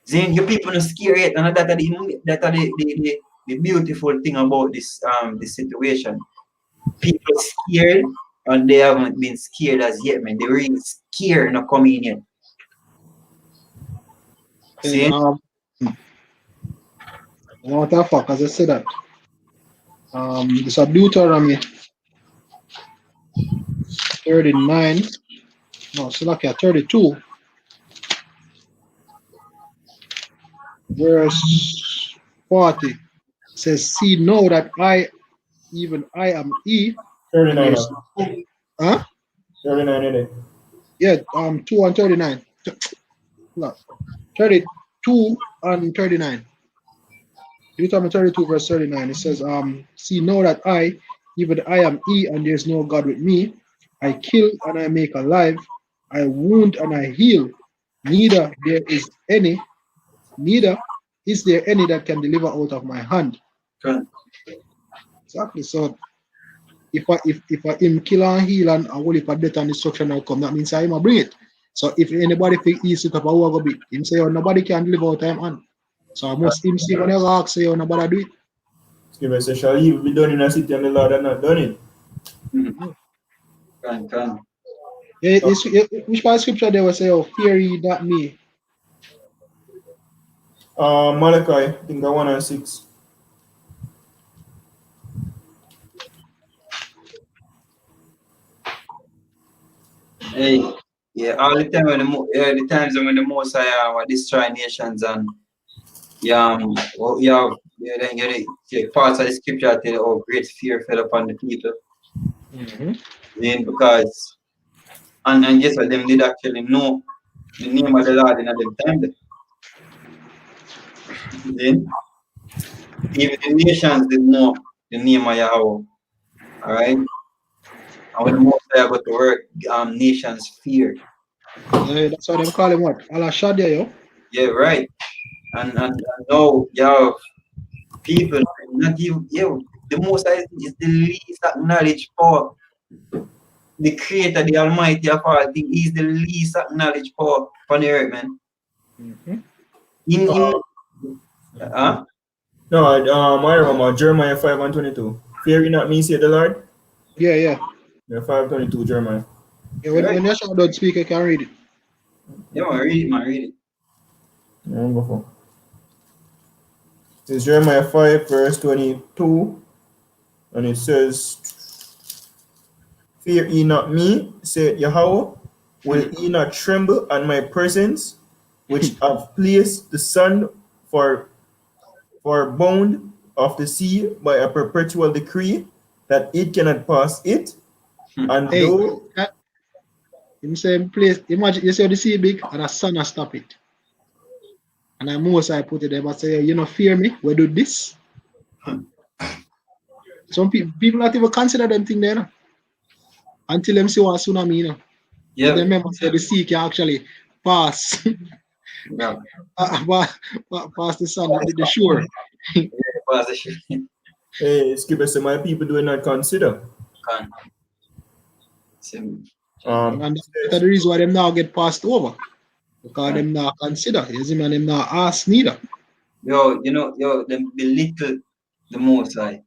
Then your people not scared yet, and that are the beautiful thing about this situation. People scared, and they haven't been scared as yet, man. They're really scared not coming in yet. And See? what the fuck, as I said that. It's a Deuteronomy 39. No, it's like a 32. Verse 40 says, see know that even I am he, and 39. there's huh? 39 in it. Yeah, 2 and 39. No, 32 and 39. Deuteronomy 32, verse 39. It says, see know that even I am he, and there's no God with me. I kill and I make alive. I wound and I heal. Neither there is any, neither is there any that can deliver out of my hand. Exactly. So if I him kill and heal and all if a death and destruction will come, that means I him bring it. So if anybody think he's it up, I will go be him say, oh, nobody can deliver out of him hand. So I must him say whenever I ask say, oh, nobody do it. Scripture says, shall evil be done in a city and the Lord had not done it? Can. Yeah, which part of scripture they will say, oh, fear ye not me. Malachi, I think 1 and 6. Hey, yeah, all the time when the times when the Most High destroy nations and then you parts of the scripture tell you, oh, great fear fell upon the people. Then because and guess what, them did actually know the name of the Lord in them time. Then even the nations did know the name of Yahawah. Alright? And when the Most High got to work, nations fear. Yeah, that's why they call him what? Allah Shadia, yo. Yeah, right. And now you have people not even the Most High is the least acknowledged power. The creator, the almighty of all things, is the least acknowledged power on the earth, man. In No, I remember Jeremiah 5 and 22. Fear ye not me, said the Lord. Yeah, yeah. Yeah, 5:22, Jeremiah. Yeah, when your shout don't speak, I can read it. yeah, man, read it. Yeah, I'll go for. It's Jeremiah 5, verse 22, and it says, fear ye not me, said Yahawah. Will ye not tremble at my presence, which have placed the sun for bound of the sea by a perpetual decree, that it cannot pass it? And Hey, though in the same place, imagine you see the sea big and a sun has stop it. And I most I put it there, but say, you know, fear me, we do this. Some people not even consider them thing there, you know, until them see what tsunami, you know. Yeah. But they remember say the sea can actually pass Yeah. pass the sun, the shore. Pass the shit. hey, Skipper said, my people do not consider. Can. Sim. And that's the reason why them now get passed over. Because them not consider. You see, man, them not ask neither. Them belittle the Most High.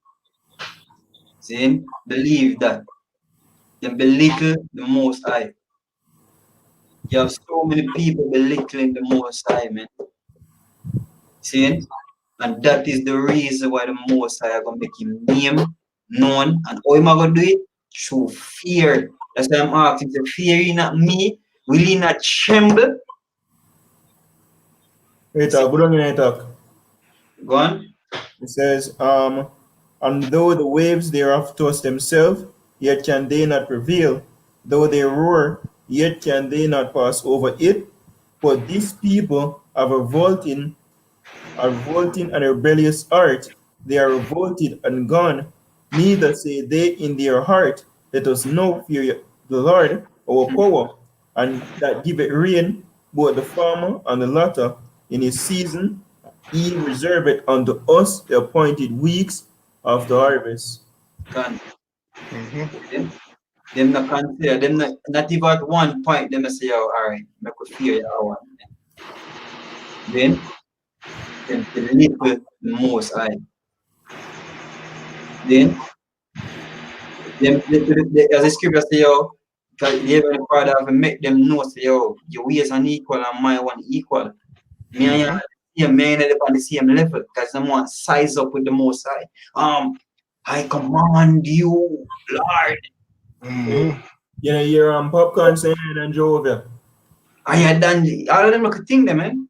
See, believe that. Them belittle the Most High. You have so many people belittling the Most High, man. See, and that is the reason why the Most High are gonna make him name known. And how am I gonna do it? Through fear. That's why I'm asking. Say, fear you not me? Will he not tremble? Wait, go down in talk. Go on. It says, and though the waves thereof toss themselves, yet can they not prevail. Though they roar, yet can they not pass over it. But these people have are revolting and rebellious heart. They are revolted and gone. Neither say they in their heart, let us now fear the Lord, our power, and that giveth rain, both the farmer and the latter, in his season. He reserveth unto us the appointed weeks of the harvest. Can Mm-hmm. them not consider them not even at one point them say, oh, all right, make we fear Yahawah. Then them belittle the Most High. Then as the scripture say, yo, because the Heavenly Father have make them know, say, yo, your ways are unequal and my one equal. Me and you, me and on the same level, because them want size up with the Most High. I command you, Lord. Mm-hmm. You know, you're popcorn saying and Jehovah. I had done all of them like a thing, there, man.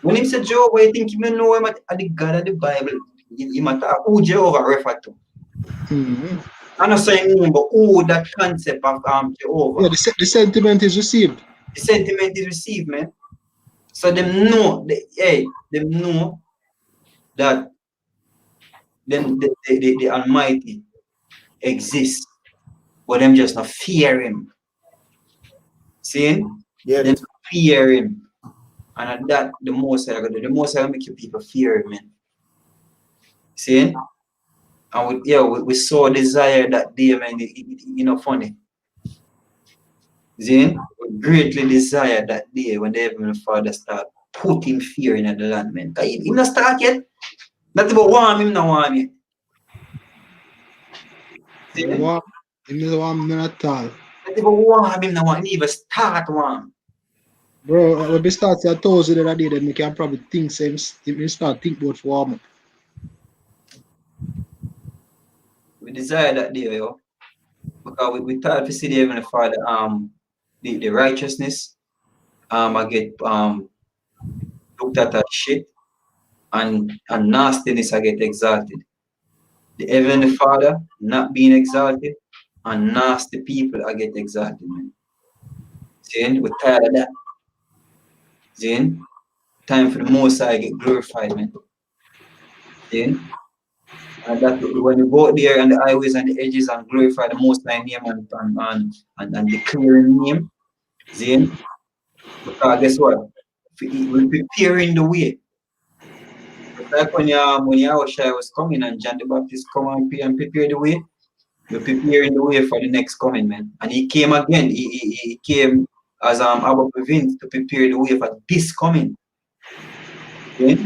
When him said Jehovah, I think you may know him at the God of the Bible. You might talk who Jehovah refer to. Mm-hmm. I'm not saying but who that concept of Jehovah. Yeah, the sentiment is received. The sentiment is received, man. So them know, them know that them the Almighty exists, but them just not fear him. See? Yeah, Them fear him. And at that, the most I gonna do, the most I make you people fear him, man. See? And we saw desire that day, man. You know, funny. See? We greatly desire that day when the Heavenly Father start putting fear in the land, man. He not start yet. Not about warm him, not warm yet. See? Him is warm not at all. Not about warm him, not warm. He even start warm. Bro, when we start to 1,000 the other day, then we can probably think same. If we start think about warm up. We desire that day, yo. Because we thought to see the Heavenly Father, the righteousness, I get looked at as shit, and nastiness I get exalted. The Heavenly Father not being exalted, and nasty people I get exalted, man. See, we're tired of that. See, time for the Most High get glorified, man. See, and that when you go out there on the highways and the edges and glorify the Most High name and declare His name, see, because guess what? We're preparing the way. It's like when yahawshi was coming and John the Baptist come and prepare the way. We're preparing the way for the next coming, man. And he came again. He came as Abba Province to prepare the way for this coming. Okay?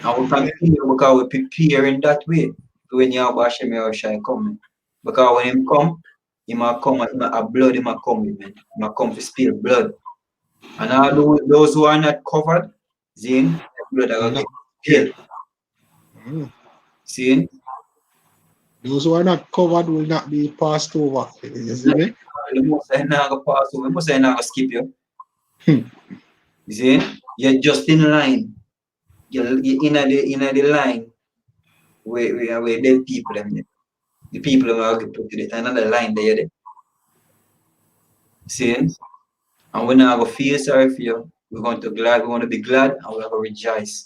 And we continue because we're preparing that way when yahawshi come. Because when him come, he might come and blood he might come with, man. He might come to spill blood. And all those who are not covered, then blood are going to get killed. See? Those who are not covered will not be passed over. You see me? The most I now go pass over, the most I now go skip you. You see? You're just in line. You're in the line where dead people them there. The people who are put to another line there. See? And we're not going to feel sorry for you. We're going to be glad and we're going to rejoice.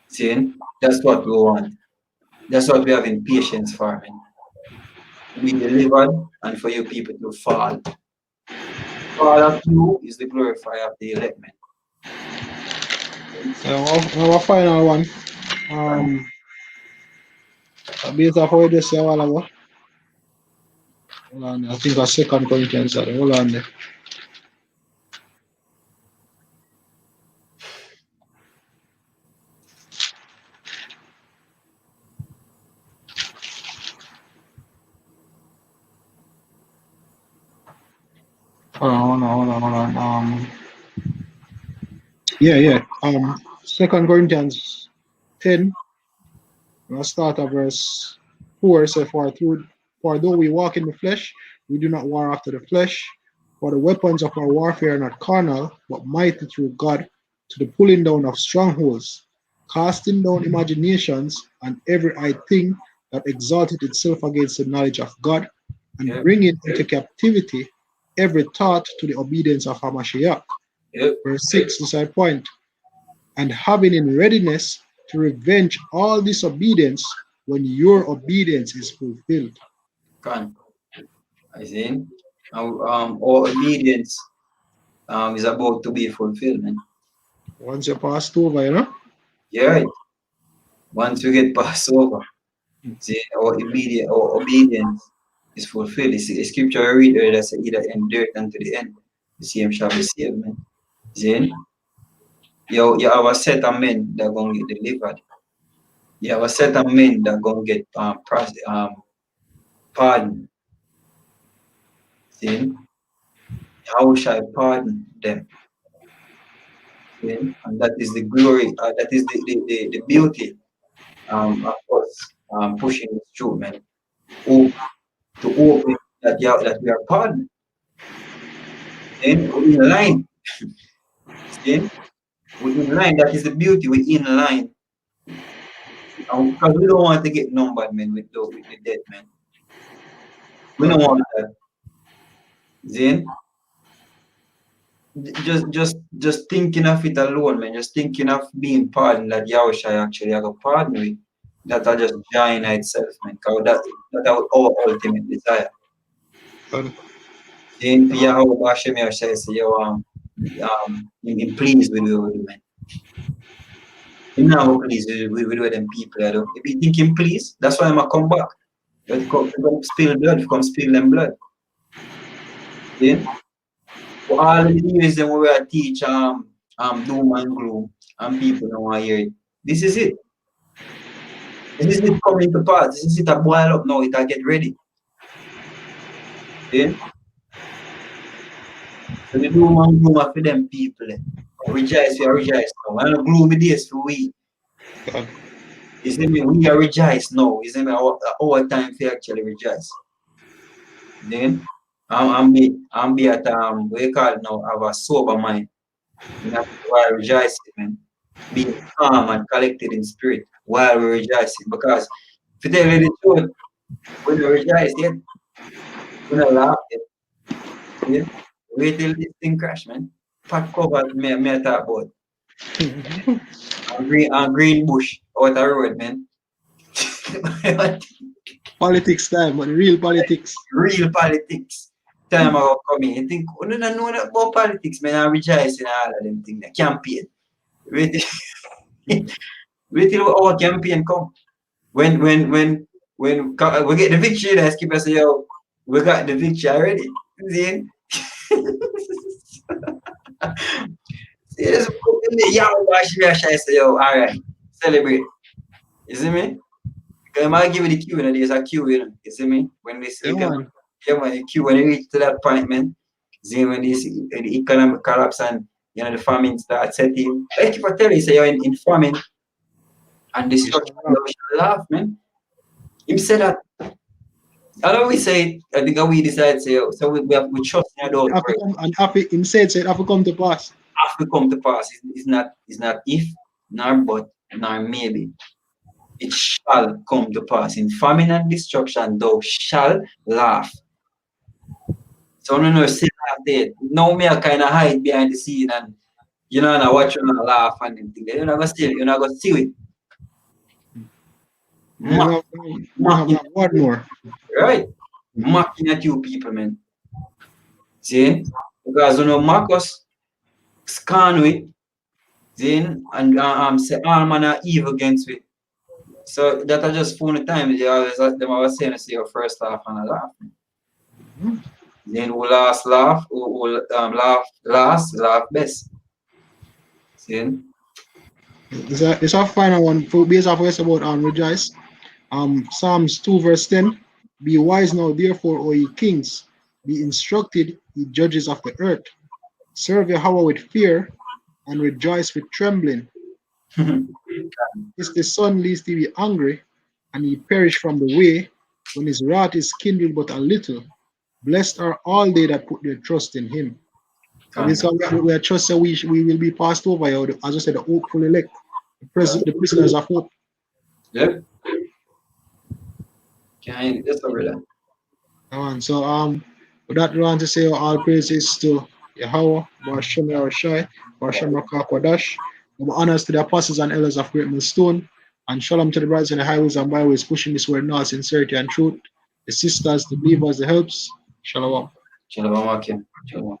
See? That's what we want. That's what we have in patience for, man. To be delivered and for you people to fall. All of you is the glorifier of the elect, man. Our final one. Based off what you just say a while ago. Hold on, I think a 2 Corinthians. Hold on there. Hold on. Yeah. Second Corinthians 10. Let's start at verse 4. Say, for though we walk in the flesh, we do not war after the flesh. For the weapons of our warfare are not carnal, but mighty through God to the pulling down of strongholds, casting down imaginations and every high thing that exalted itself against the knowledge of God, and Yep. bringing into captivity every thought to the obedience of Hamashiach. Yep. Verse 6 is our point. And having in readiness to revenge all disobedience when your obedience is fulfilled. Can. I see. Our obedience is about to be fulfilled, man. Once you passed over, you know? Yeah. Once we get passed over, see, our obedience is fulfilled. It's a scripture I read there that says, either endure unto the end, the same shall be saved, man. See, you have a set of men that are going to get delivered. You have a set of men that are going to get pardon. See, how shall I pardon them? See? And that is the glory, that is the beauty of us pushing this through, man. Oh, to open that we are pardoned. Then we're in line. See? We're in line. That is the beauty. We're in line. Because we don't want to get numbered, man, with the dead, man. We don't want that. Then just thinking of it alone, man. Just thinking of being pardoned that yahawshi actually have a pardon with. That are just joy in itself, man. Because that our ultimate desire. And, Then for yahawah bahasham, say you in pleased with the man. You know, please with them people. I don't. If you think him please, that's why I'm a come back. You come spill blood, you come spill them blood. Then for all the years then we were teach doom and gloom and people don't want to hear it. This is it. This is it coming to pass. This is it a boil up now, it'll get ready. Then so the doom and gloom are for them people. Rejoice, we are rejoice now. And the gloomy days for we. You see me, we are rejoice now. You see me, our time for actually rejoice. Then I'm be at what you call it now, have a sober mind. You know, while rejoicing, man. Being calm and collected in spirit while we're rejoicing. Because if you tell you the truth, when we rejoice yet, we're not laugh yet. Yeah? Wait till this thing crash, man. Fat cover me I talk about. And green bush out the road, man. politics time, but real politics. Real politics. Time about coming. You think, oh, no, know that about politics, man. I rejoice in all of them things. The campaign. Wait till our campaign come. When we get the victory, let's keep us say, yo, we got the victory already. See? Yes, yahawah say, yo, all right, celebrate. You see me? Because I might give you the queue, and there's a queue, you know. You see me? When this Yeah, man. the queue, when you reach to that point, man, see when this the economic collapse and the famine starts setting. Like if I tell you, say you're in famine and destruction, you should laugh, man. Him said that. I know we say it, I think we decide say, so we trust in adult prayer. And happy him said have to come to pass. Have to come to pass. It's not if, nor but, nor maybe. It shall come to pass. In famine and destruction, thou shall laugh. So no see laugh there. Now me I kind of hide behind the scene and and I watch you laugh and them thing. You're not gonna see it. Mocking, One more. right? Mocking at you people, man. See? Because mock us, scan we, then and say all manner evil against we. So that I just phone the time they always saying say your first laugh and a laugh. Then who last laugh, who laugh last, laugh best. See? It's our final one for based off what about rejoice. Psalms 2 verse 10. Be wise now, therefore, O ye kings. Be instructed, ye judges of the earth. Serve Yahawah with fear and rejoice with trembling. Is the sun least he be angry, and he perish from the way, when his wrath is kindled but a little. Blessed are all they that put their trust in him. So this Con. one we are trust that we will be passed over, as I said, the hopeful elect, the prisoners of hope. Yep. Can that's over there. So with that we want to say all praises to Yahawah, bahasham yahawshi, bahasham Kwadash. Honors to the apostles and elders of Great Millstone, and shalom to the brothers in the highways and byways pushing this word now, sincerity and truth. The sisters, the believers, the helps. Shalom. Shalom, Akim. Shalom.